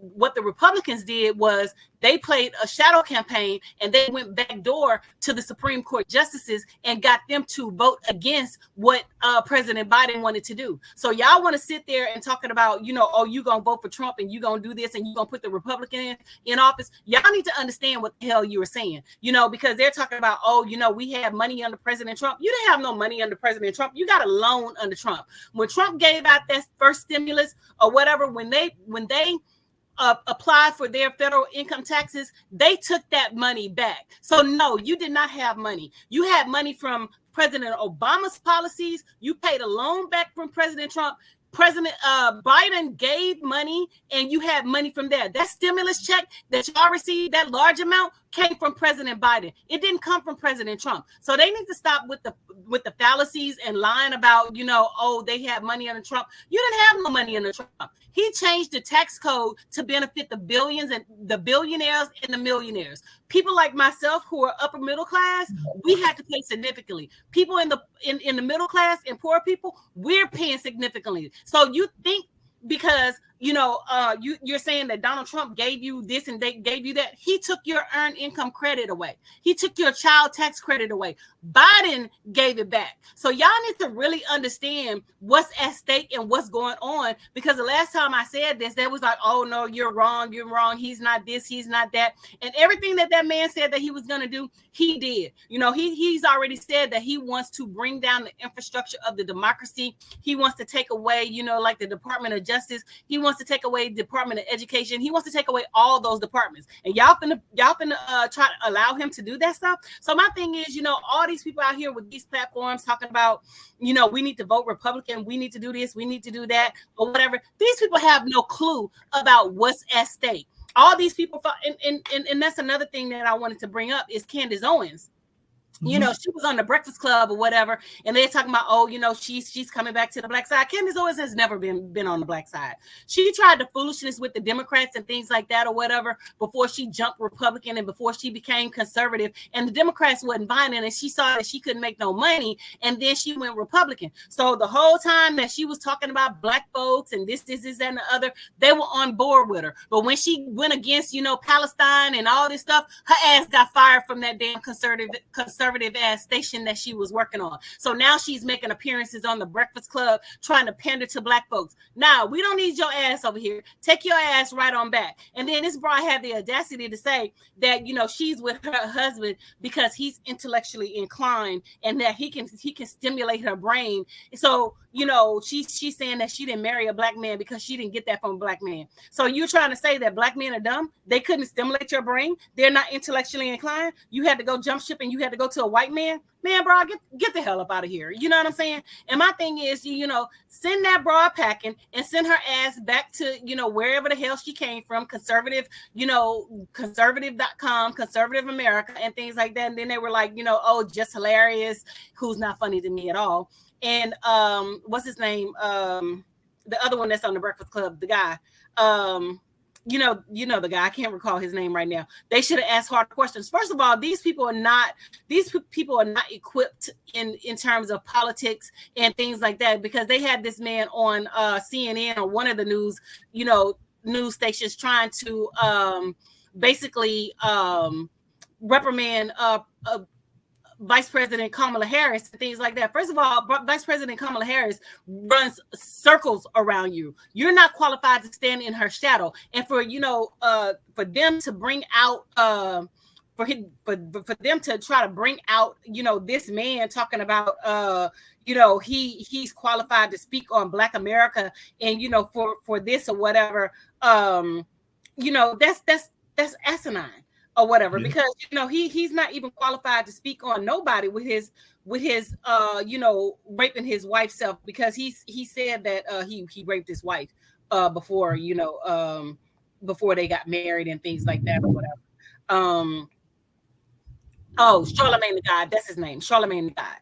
Republicans did was they played a shadow campaign and they went backdoor to the Supreme Court justices and got them to vote against what President Biden wanted to do. So y'all want to sit there and talking about, you gonna vote for Trump and you gonna do this and you gonna put the Republican in office. Y'all need to understand what the hell you were saying, because they're talking about, we had money under President Trump. You didn't have no money under President Trump. You got a loan under Trump. When Trump gave out that first stimulus or whatever, when they applied for their federal income taxes, they took that money back. So no, you did not have money. You had money from President Obama's policies. You paid a loan back from President Trump. President Biden gave money and you had money from there. That stimulus check that y'all received, that large amount, came from President Biden. It didn't come from President Trump. So they need to stop with the fallacies and lying about, they had money under Trump. You didn't have no money under Trump. He changed the tax code to benefit the billions and the billionaires and the millionaires. People like myself who are upper middle class, we had to pay significantly. People in the middle class and poor people, we're paying significantly. So you think because you're saying that Donald Trump gave you this and they gave you that. He took your earned income credit away. He took your child tax credit away. Biden gave it back. So y'all need to really understand what's at stake and what's going on, because the last time I said this, they was like, oh no, you're wrong. He's not this, he's not that. And everything that man said that he was going to do, he did. He's already said that he wants to bring down the infrastructure of the democracy. He wants to take away, like the Department of Justice. He wants to take away Department of Education. He wants to take away all those departments. And y'all finna try to allow him to do that stuff. So my thing is, all these people out here with these platforms talking about, we need to vote Republican, we need to do this, we need to do that, or whatever. These people have no clue about what's at stake. All these people, and that's another thing that I wanted to bring up is Candace Owens. She was on the Breakfast Club or whatever, and they're talking about, she's coming back to the black side. Candace Owens has never been on the black side. She tried the foolishness with the Democrats and things like that or whatever before she jumped Republican and before she became conservative, and the Democrats wasn't buying it, and she saw that she couldn't make no money, and then she went Republican. So the whole time that she was talking about black folks and this, and the other, they were on board with her. But when she went against, Palestine and all this stuff, her ass got fired from that damn conservative ass station that she was working on. So now she's making appearances on the Breakfast Club trying to pander to black folks. Now, we don't need your ass over here. Take your ass right on back. And then this broad had the audacity to say that, she's with her husband because he's intellectually inclined and that he can stimulate her brain. So, she's saying that she didn't marry a black man because she didn't get that from a black man. So you're trying to say that black men are dumb? They couldn't stimulate your brain? They're not intellectually inclined? You had to go jump ship and you had to go to a white man? Man, bro, get the hell up out of here. You know what I'm saying? And my thing is, send that broad packing and send her ass back to, wherever the hell she came from, conservative, conservative.com, conservative America, and things like that. And then they were like, oh, just hilarious, who's not funny to me at all. And what's his name? The other one that's on the Breakfast Club, the guy. The guy. I can't recall his name right now. They should have asked hard questions. First of all, these people are not equipped in terms of politics and things like that, because they had this man on CNN or one of the news stations trying to basically reprimand Vice President Kamala Harris and things like that. First of all, Vice President Kamala Harris runs circles around you. You're not qualified to stand in her shadow. And for them to bring out for them to try to bring out this man talking about he's qualified to speak on Black America and for this or whatever, that's asinine. Or whatever, yeah. Because he's not even qualified to speak on nobody with his raping his wife's self, because he said that he raped his wife before before they got married and things like that or whatever. Charlemagne the God, that's his name, Charlemagne the God.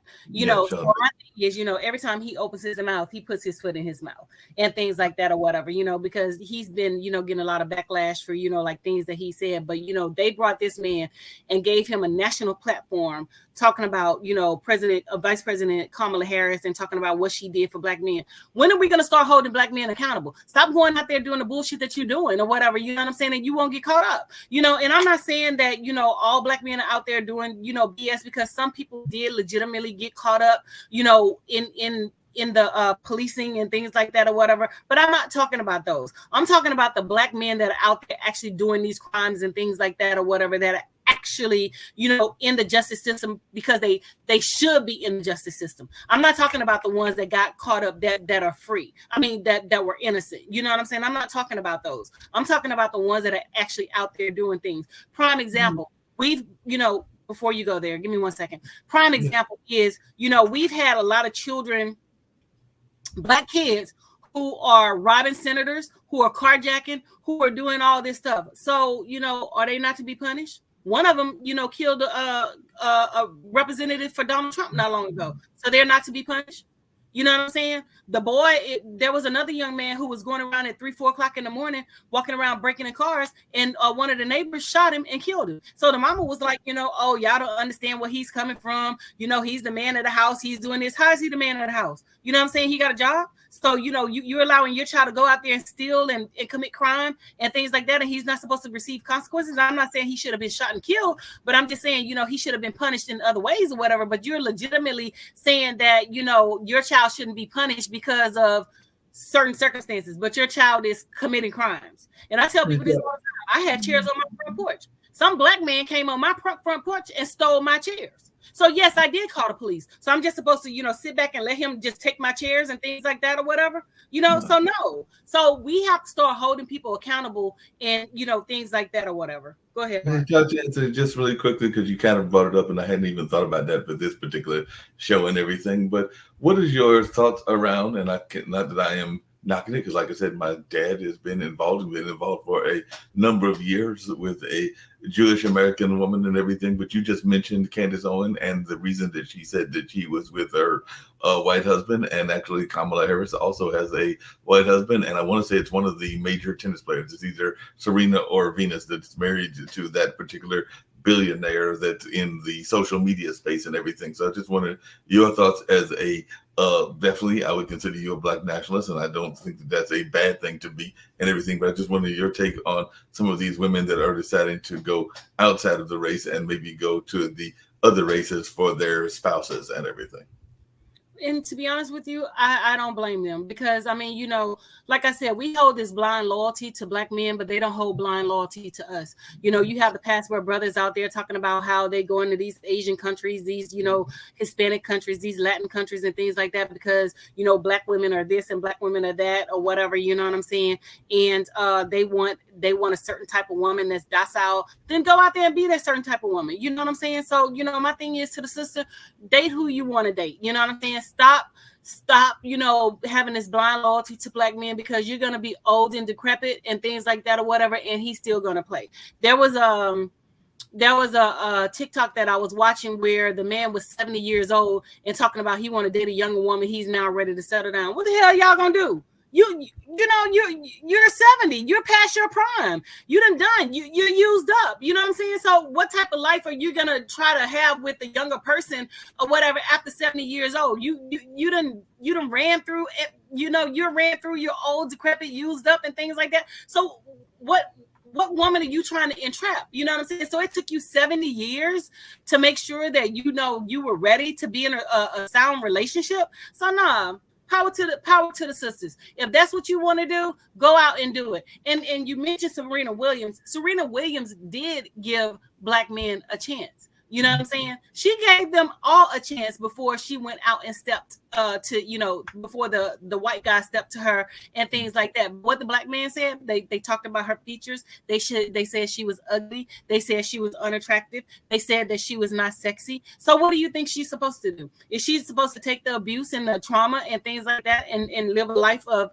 So my thing is, every time he opens his mouth, he puts his foot in his mouth and things like that or whatever, because he's been, getting a lot of backlash for, like things that he said. But, they brought this man and gave him a national platform talking about, Vice President Kamala Harris and talking about what she did for Black men. When are we going to start holding Black men accountable? Stop going out there doing the bullshit that you're doing or whatever, you know what I'm saying? And you won't get caught up, and I'm not saying that, all Black men are out there doing, BS, because some people did legitimately get caught up, in the policing and things like that or whatever. But I'm not talking about those. I'm talking about the Black men that are out there actually doing these crimes and things like that or whatever, that are actually, in the justice system, because they should be in the justice system. I'm not talking about the ones that got caught up that are free. I mean, that were innocent. You know what I'm saying? I'm not talking about those. I'm talking about the ones that are actually out there doing things. Prime example, we've, before you go there, give me 1 second. Prime example is, we've had a lot of children, Black kids, who are robbing senators, who are carjacking, who are doing all this stuff. So, are they not to be punished? One of them, killed a representative for Donald Trump not long ago. So they're not to be punished? You know what I'm saying? The boy, there was another young man who was going around at 3, 4 o'clock in the morning, walking around breaking in cars, and one of the neighbors shot him and killed him. So the mama was like, oh, y'all don't understand where he's coming from. He's the man of the house. He's doing this. How is he the man of the house? You know what I'm saying? He got a job. So, you're allowing your child to go out there and steal and commit crime and things like that, and he's not supposed to receive consequences. I'm not saying he should have been shot and killed, but I'm just saying, he should have been punished in other ways or whatever. But you're legitimately saying that, your child shouldn't be punished because of certain circumstances, but your child is committing crimes. And I tell people this all the time. I had chairs on my front porch. Some black man came on my front porch and stole my chairs. So yes, I did call the police. So I'm just supposed to, sit back and let him just take my chairs and things like that or whatever, So no. So we have to start holding people accountable and, things like that or whatever. Go ahead. Just really quickly, because you kind of brought it up and I hadn't even thought about that for this particular show and everything. But what is your thoughts around, and not that I am knocking it, because like I said, my dad has been involved for a number of years with a Jewish American woman and everything. But you just mentioned Candace Owen and the reason that she said that she was with her white husband, and actually Kamala Harris also has a white husband, and I want to say it's one of the major tennis players. It's either Serena or Venus that's married to that particular billionaire that's in the social media space and everything. So I just wanted your thoughts as a definitely, I would consider you a black nationalist, and I don't think that that's a bad thing to be and everything, but I just wanted your take on some of these women that are deciding to go outside of the race and maybe go to the other races for their spouses and everything. And to be honest with you, I don't blame them, because I mean, like I said, we hold this blind loyalty to black men, but they don't hold blind loyalty to us. You have the Passport Brothers out there talking about how they go into these Asian countries, these, Hispanic countries, these Latin countries and things like that, because, black women are this and black women are that or whatever, you know what I'm saying? And they want a certain type of woman that's docile. Then go out there and be that certain type of woman. You know what I'm saying? So, my thing is to the sister, date who you want to date. You know what I'm saying? Stop, having this blind loyalty to black men, because you're going to be old and decrepit and things like that or whatever, and he's still going to play. There was a TikTok that I was watching where the man was 70 years old and talking about he wanted to date a younger woman. He's now ready to settle down. What the hell y'all going to do? You're 70, you're past your prime, you're you're used up, you know what I'm saying? So what type of life are you gonna try to have with a younger person or whatever after 70 years old? You done ran through it, you ran through your old, decrepit, used up and things like that. So what woman are you trying to entrap? You know what I'm saying? So it took you 70 years to make sure that you were ready to be in a sound relationship. So nah. Power to the sisters. If that's what you want to do, go out and do it. And you mentioned Serena Williams. Serena Williams did give black men a chance. You know what I'm saying? She gave them all a chance before she went out and stepped before the white guy stepped to her and things like that. What the black man said, they talked about her features. They said she was ugly. They said she was unattractive. They said that she was not sexy. So what do you think she's supposed to do? Is she supposed to take the abuse and the trauma and things like that and live a life of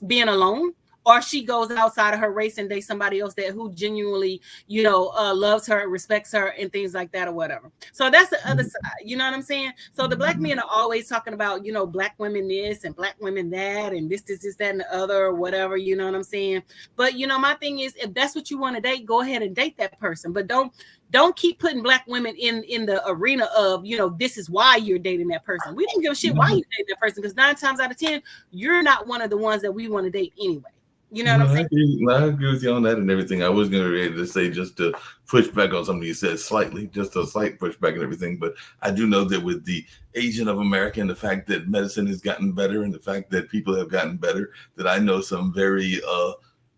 being alone? Or she goes outside of her race and dates somebody else who genuinely, loves her, respects her, and things like that or whatever. So that's the other side. You know what I'm saying? So the black men are always talking about, black women this and black women that and this, that, and the other or whatever. You know what I'm saying? But, my thing is, if that's what you want to date, go ahead and date that person. But don't keep putting black women in the arena of, this is why you're dating that person. We don't give a shit why you date that person, because 9 times out of 10, you're not one of the ones that we want to date anyway. You know what I'm saying? I agree with you on that and everything. I was going to be able to say, just to push back on something you said slightly, just a slight pushback and everything. But I do know that with the aging of America and the fact that medicine has gotten better and the fact that people have gotten better, that I know some very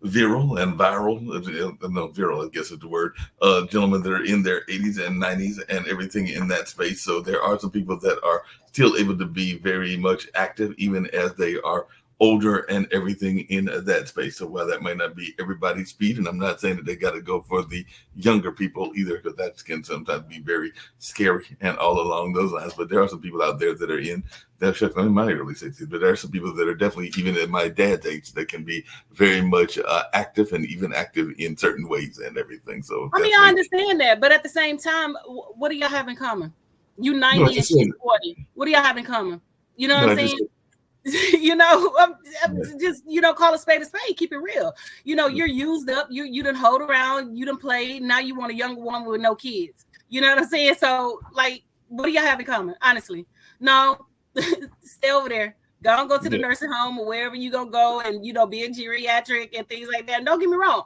virile, I guess is the word, gentlemen that are in their 80s and 90s and everything in that space. So there are some people that are still able to be very much active, even as they are older and everything in that space. So while that might not be everybody's speed, and I'm not saying that they got to go for the younger people either, because that can sometimes be very scary and all along those lines. But there are some people out there that are in my early 60s, but there are some people that are definitely even at my dad's age that can be very much active and even active in certain ways and everything. So I mean, I understand that, but at the same time, what do y'all have in common? You 90 and she's 40. What do y'all have in common? You know what I'm saying? You know, just, you know, call a spade, keep it real. You know, you're used up, you done hold around, you done played, now you want a younger woman with no kids. You know what I'm saying? So, like, what do y'all have in common? Honestly, no. Stay over there. Go to the nursing home or wherever you gonna go, and, you know, be a geriatric and things like that. And don't get me wrong,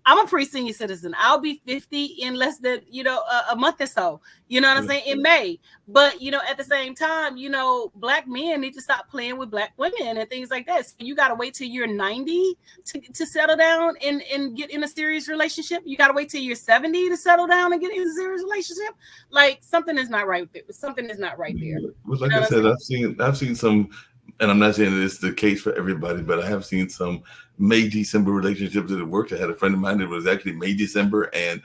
I'm a pre-senior citizen. I'll be 50 in less than, you know, a month or so. You know what I'm saying? In May. But, you know, at the same time, you know, Black men need to stop playing with Black women and things like that. So you got to wait till you're 90 to settle down and get in a serious relationship. You got to wait till you're 70 to settle down and get in a serious relationship. Like, something is not right there. Something is not right there. Well, like I said, I've seen some, and I'm not saying that it's the case for everybody, but I have seen some May-December relationships that have worked. I had a friend of mine that was actually May-December and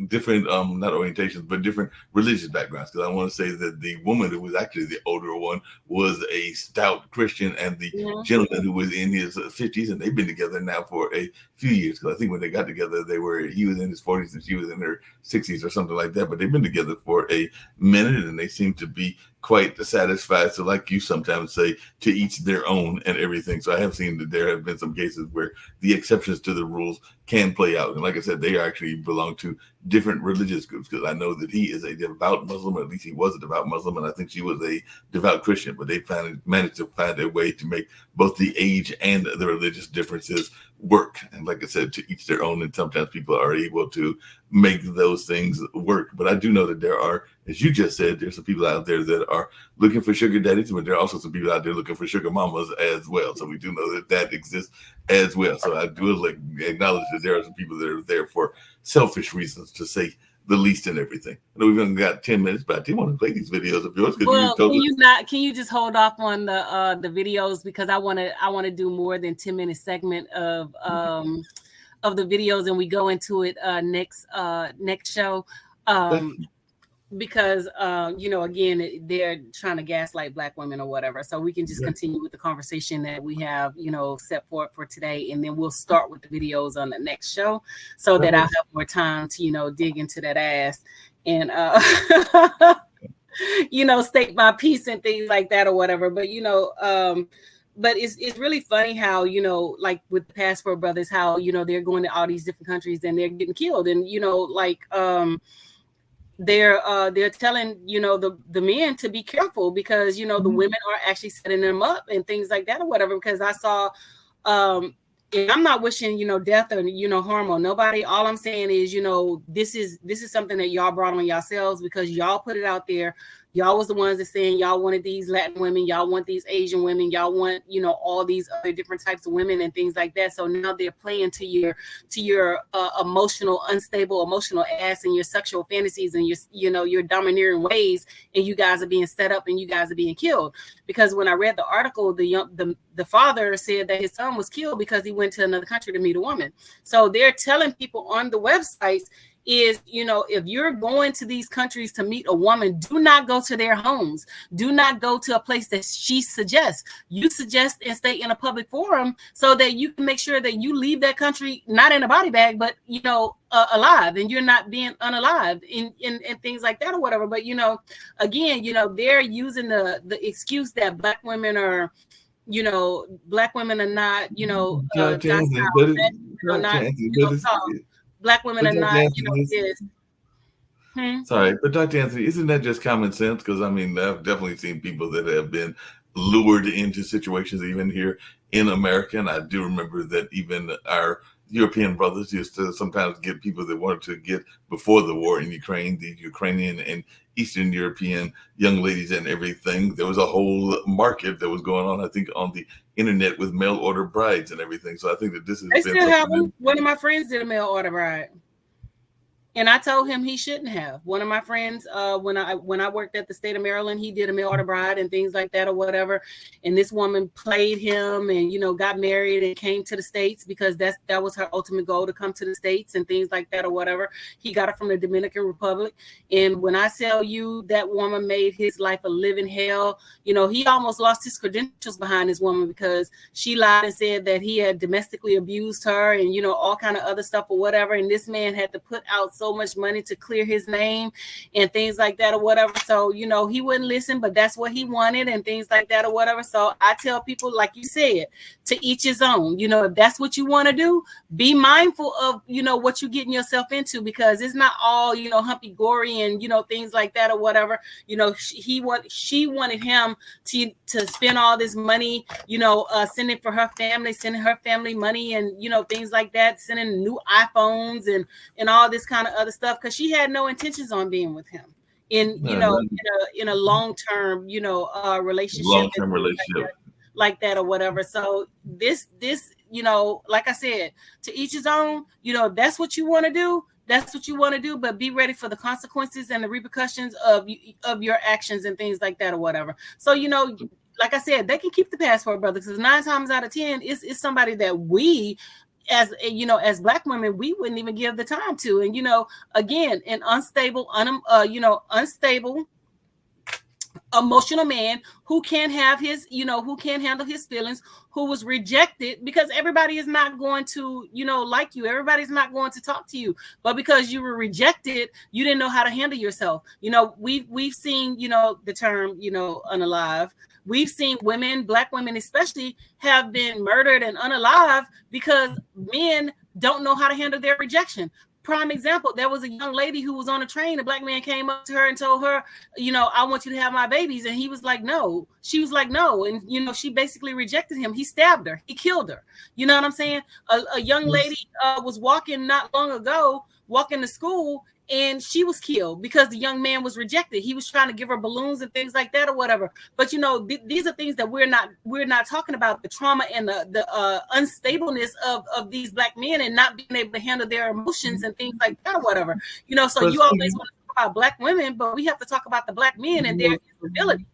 different, not orientations, but different religious backgrounds. Because I want to say that the woman who was actually the older one was a stout Christian, and the gentleman who was in his 50s, and they've been together now for a few years. Because I think when they got together, he was in his 40s and she was in her 60s or something like that. But they've been together for a minute, and they seem to be quite satisfied. So, like you sometimes say, to each their own and everything. So I have seen that there have been some cases where the exceptions to the rules can play out. And like I said, they actually belong to different religious groups, because I know that he is a devout Muslim, or at least he was a devout Muslim, and I think she was a devout Christian, but they managed to find a way to make both the age and the religious differences work. And like I said, to each their own, and sometimes people are able to make those things work. But I do know that there are, as you just said, there's some people out there that are looking for sugar daddies, but there are also some people out there looking for sugar mamas as well. So we do know that exists as well. So I do acknowledge that there are some people that are there for selfish reasons, to say the least, and everything. I know we've only got 10 minutes, but I do want to play these videos of yours. Well, can you just hold off on the videos, because I want to do more than 10-minute segment of the videos, and we go into it next show. Because you know, again, they're trying to gaslight Black women or whatever. So we can just continue with the conversation that we have, you know, set forth for today, and then we'll start with the videos on the next show, so that I'll have more time to, you know, dig into that ass and you know, state my piece and things like that or whatever. But, you know, but it's really funny how, you know, like with the Passport Brothers, how, you know, they're going to all these different countries and they're getting killed, and, you know, like they're telling, you know, the men to be careful, because, you know, the women are actually setting them up and things like that or whatever. Because I saw, and I'm not wishing, you know, death or, you know, harm on nobody. All I'm saying is, you know, this is something that y'all brought on yourselves, because y'all put it out there. Y'all was the ones that saying y'all wanted these Latin women, y'all want these Asian women, y'all want, you know, all these other different types of women and things like that. So now they're playing to your unstable emotional ass and your sexual fantasies and your, you know, your domineering ways, and you guys are being set up and you guys are being killed. Because when I read the article, the father said that his son was killed because he went to another country to meet a woman. So they're telling people on the websites is, you know, if you're going to these countries to meet a woman, do not go to their homes. Do not go to a place that she suggests. You suggest and stay in a public forum, so that you can make sure that you leave that country not in a body bag, but, you know, alive, and you're not being unalived and things like that or whatever. But, you know, again, you know, they're using the excuse that Black women are, you know, Black women are not, you know, Black women are not, you know, this. Sorry, but Dr. Anthony, isn't that just common sense? Because I mean, I've definitely seen people that have been lured into situations, even here in America. And I do remember that even our European brothers used to sometimes get people that wanted to get before the war in Ukraine, the Ukrainian and Eastern European young ladies and everything. There was a whole market that was going on, I think, on the internet with mail order brides and everything. So I think that this is. I still have them. One of my friends did a mail order bride, and I told him he shouldn't have. One of my friends, when I worked at the state of Maryland, he did a mail order bride and things like that or whatever. And this woman played him, and, you know, got married and came to the States, because that was her ultimate goal, to come to the States and things like that or whatever. He got it from the Dominican Republic. And when I tell you that woman made his life a living hell, you know, he almost lost his credentials behind this woman, because she lied and said that he had domestically abused her and, you know, all kind of other stuff or whatever. And this man had to put out so much money to clear his name and things like that or whatever. So, you know, he wouldn't listen, but that's what he wanted and things like that or whatever. So I tell people, like you said, to each his own. You know, if that's what you want to do, be mindful of, you know, what you're getting yourself into, because it's not all, you know, humpy gory and, you know, things like that or whatever. You know, she wanted him to spend all this money, you know, sending for her family, sending her family money and, you know, things like that, sending new iPhones and all this kind of other stuff, because she had no intentions on being with him in, you know, in a long-term, you know, relationship. Long-term relationship. Like that or whatever. So this, you know, like I said, to each his own. You know, that's what you want to do. That's what you want to do, but be ready for the consequences and the repercussions of your actions and things like that or whatever. So, you know, like I said, they can keep the passport, brother, because 9 times out of 10, it's somebody that we, as you know, as Black women, we wouldn't even give the time to. And, you know, again, an unstable, emotional man who can't have his, you know, who can't handle his feelings, who was rejected, because everybody is not going to, you know, like you. Everybody's not going to talk to you, but because you were rejected, you didn't know how to handle yourself. You know, we've seen, you know, the term, you know, unalive. We've seen women, Black women especially, have been murdered and unalive because men don't know how to handle their rejection. Prime example, there was a young lady who was on a train. A Black man came up to her and told her, you know, I want you to have my babies. And he was like, no. She was like, no. And, you know, she basically rejected him. He stabbed her. He killed her. You know what I'm saying? A young lady was walking not long ago, walking to school, and she was killed because the young man was rejected. He was trying to give her balloons and things like that or whatever. But, you know, these are things that we're not talking about, the trauma and the unstableness of these Black men and not being able to handle their emotions and things like that or whatever. You know, so you always want to talk about Black women, but we have to talk about the Black men and their instability.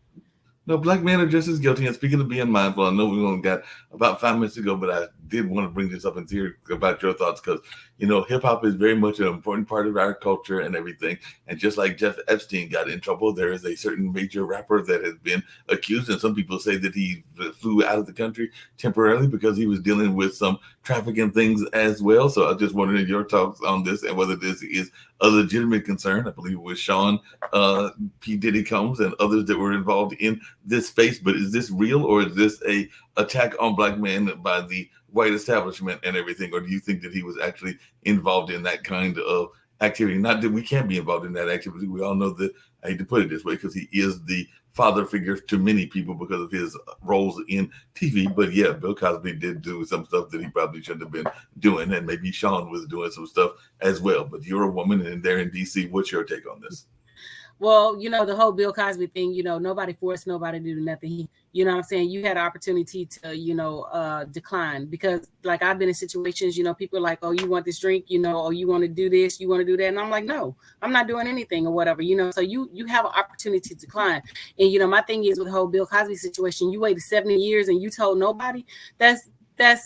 No, Black men are just as guilty. And speaking of being mindful, I know we only got about 5 minutes to go, but I did want to bring this up and hear about your thoughts, because, you know, hip hop is very much an important part of our culture and everything. And just like Jeff Epstein got in trouble, there is a certain major rapper that has been accused. And some people say that he flew out of the country temporarily because he was dealing with some trafficking things as well. So I just wondering your thoughts on this and whether this is a legitimate concern. I believe it was Sean P. Diddy Combs and others that were involved in this space. But is this real, or is this a attack on Black men by the white establishment and everything? Or do you think that he was actually involved in that kind of activity? Not that we can't be involved in that activity. We all know that, I hate to put it this way, because he is the father figure to many people because of his roles in TV. But yeah, Bill Cosby did do some stuff that he probably shouldn't have been doing. And maybe Sean was doing some stuff as well. But you're a woman and they're in DC. What's your take on this? Well, you know, the whole Bill Cosby thing, you know, nobody forced nobody to do nothing. You know what I'm saying? You had an opportunity to, you know, decline, because like I've been in situations, you know, people are like, oh, you want this drink, you know, or you want to do this, you want to do that. And I'm like, no, I'm not doing anything or whatever, you know, so you have an opportunity to decline. And, you know, my thing is with the whole Bill Cosby situation, you waited 70 years and you told nobody. That's,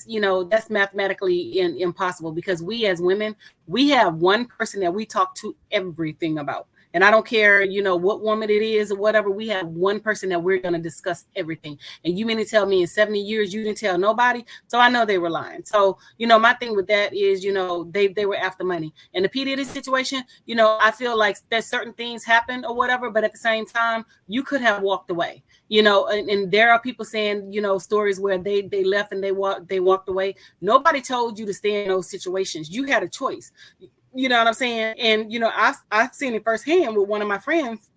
you know, that's mathematically impossible, because we as women, we have one person that we talk to everything about. And I don't care, you know, what woman it is or whatever. We have one person that we're going to discuss everything. And you mean to tell me in 70 years you didn't tell nobody? So I know they were lying. So, you know, my thing with that is, you know, they were after money. And the P. Diddy situation, you know, I feel like that certain things happen or whatever, but at the same time, you could have walked away. You know, and there are people saying, you know, stories where they left and they walked away. Nobody told you to stay in those situations. You had a choice. You know what I'm saying? And, you know, I've seen it firsthand with one of my friends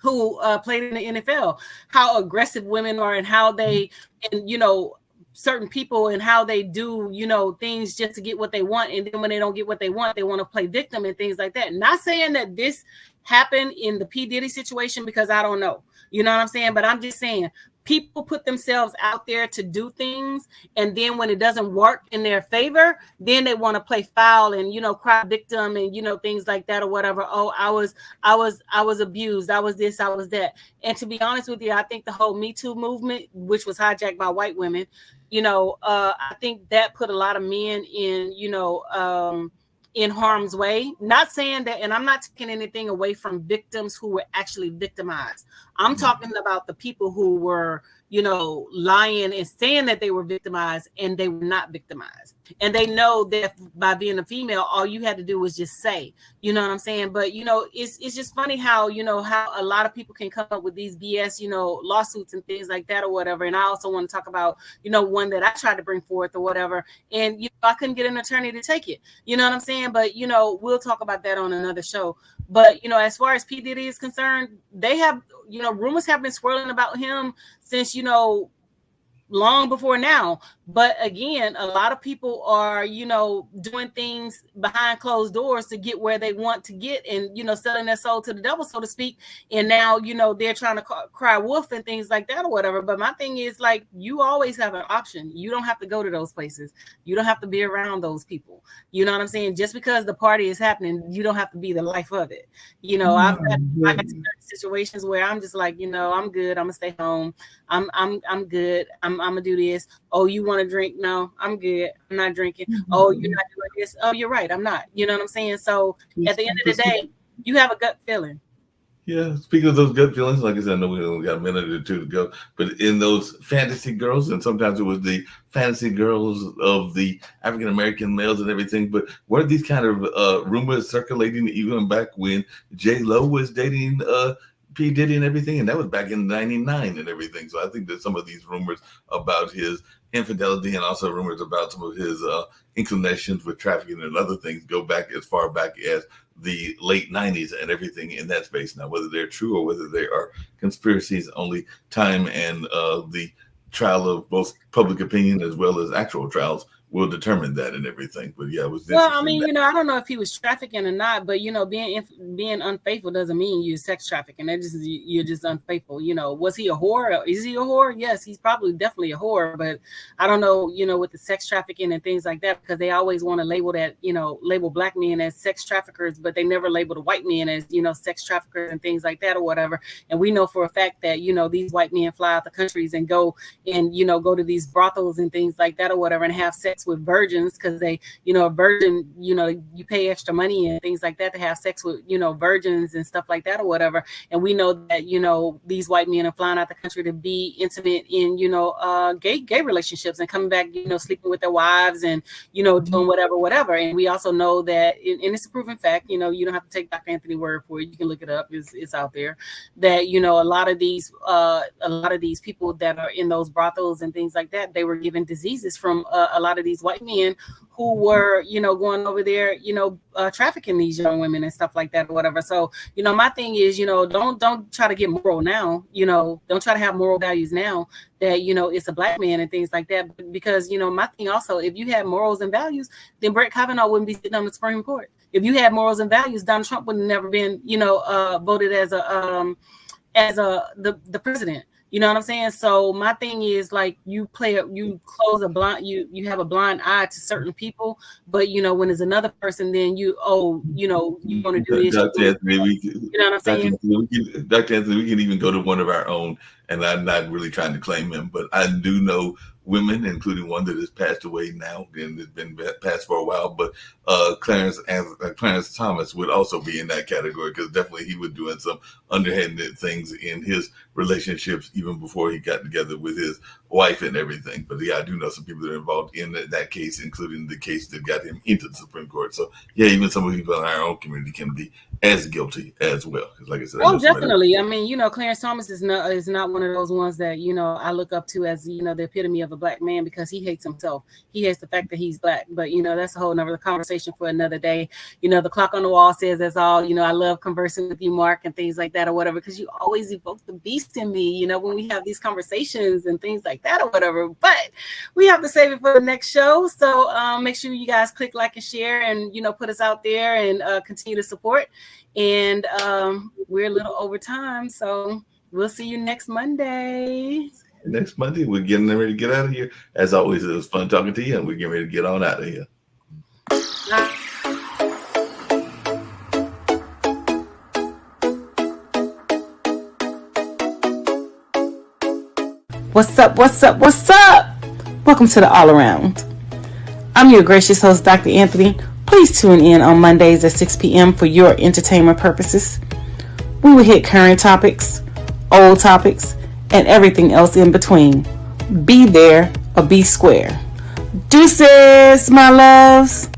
who played in the NFL, how aggressive women are and how they, and, you know, certain people and how they do, you know, things just to get what they want. And then when they don't get what they want to play victim and things like that. Not saying that this happened in the P. Diddy situation, because I don't know. You know what I'm saying? But I'm just saying, people put themselves out there to do things, and then when it doesn't work in their favor, then they want to play foul and, you know, cry victim and, you know, things like that or whatever. Oh, I was abused. I was this, I was that. And to be honest with you, I think the whole Me Too movement, which was hijacked by white women, you know, I think that put a lot of men in, you know, in harm's way. Not saying that, and I'm not taking anything away from victims who were actually victimized. I'm talking about the people who were, lying and saying that they were victimized, and they were not victimized. And they know that by being a female, all you had to do was just say, you know what I'm saying? But, it's just funny how a lot of people can come up with these BS, lawsuits and things like that or whatever. And I also want to talk about, one that I tried to bring forth or whatever. And, I couldn't get an attorney to take it. You know what I'm saying? But, we'll talk about that on another show. But, as far as P. Diddy is concerned, they have, rumors have been swirling about him since, long before now. But again, a lot of people are, doing things behind closed doors to get where they want to get, and, selling their soul to the devil, so to speak. And now, they're trying to cry wolf and things like that or whatever. But my thing is, like, you always have an option. You don't have to go to those places. You don't have to be around those people. You know what I'm saying? Just because the party is happening, you don't have to be the life of it. I've had situations where I'm just like, I'm good. I'm gonna stay home. I'm good. I'm gonna do this. Oh, you want to drink? No, I'm good. I'm not drinking. Oh, you're not doing this. Oh, you're right. I'm not. You know what I'm saying? So at the end of the day, you have a gut feeling. Yeah, speaking of those gut feelings, like I said, I know we only got a minute or two to go, but in those fantasy girls, and sometimes it was the fantasy girls of the African-American males and everything, but weren't these kind of rumors circulating even back when J-Lo was dating P. Diddy and everything? And that was back in 99 and everything. So I think that some of these rumors about his infidelity and also rumors about some of his inclinations with trafficking and other things go back as far back as the late 90s and everything in that space. Now, whether they're true or whether they are conspiracies, only time and the trial of both public opinion as well as actual trials will determine that and everything. But yeah, it was. Well, I mean, I don't know if he was trafficking or not, but being unfaithful doesn't mean you're sex trafficking. You're just unfaithful. Was he a whore? Is he a whore? Yes, he's probably definitely a whore. But I don't know, with the sex trafficking and things like that, because they always want to label black men as sex traffickers, but they never label the white men as sex traffickers and things like that or whatever. And we know for a fact that these white men fly out the countries and go and go to these brothels and things like that or whatever and have sex with virgins, because they a virgin, you pay extra money and things like that to have sex with virgins and stuff like that or whatever. And we know that these white men are flying out the country to be intimate in gay relationships and coming back sleeping with their wives and doing whatever. And we also know that, and it's a proven fact, you don't have to take Dr. Anthony's word for it, you can look it up, it's out there, that a lot of these people that are in those brothels and things like that, they were given diseases from a lot of these white men who were, going over there, trafficking these young women and stuff like that or whatever. So, my thing is, don't try to get moral now, don't try to have moral values now that, it's a black man and things like that. Because, my thing also, if you had morals and values, then Brett Kavanaugh wouldn't be sitting on the Supreme Court. If you had morals and values, Donald Trump would have never been, voted as the president. You know what I'm saying? So my thing is, like, you close a blind, you have a blind eye to certain people, but when there's another person, then you want to do this. Dr. Anthony, you know what I'm saying? Dr. Anthony, we can even go to one of our own, and I'm not really trying to claim him, but I do know women, including one that has passed away now and has been passed for a while, but Clarence Thomas would also be in that category, because definitely he was doing some underhanded things in his relationships even before he got together with his wife and everything. But yeah, I do know some people that are involved in that case, including the case that got him into the Supreme Court. So yeah, even some of the people in our own community can be as guilty as well. Because like I said, definitely. I mean, Clarence Thomas is not one of those ones that I look up to as the epitome of a black man, because he hates himself. He hates the fact that he's black. But that's a whole nother conversation for another day. The clock on the wall says that's all. I love conversing with you, Mark, and things like that or whatever, because you always evoke the beast in me. When we have these conversations and things like that or whatever. But we have to save it for the next show. So make sure you guys click like and share, and put us out there and continue to support. And we're a little over time, so we'll see you next Monday. Next Monday, we're getting ready to get out of here. As always, it was fun talking to you, and we're getting ready to get on out of here. What's up? Welcome to the All Around. I'm your gracious host, Dr. Anthony. Please tune in on Mondays at 6 p.m. for your entertainment purposes. We will hit current topics, old topics, and everything else in between. Be there or be square. Deuces, my loves.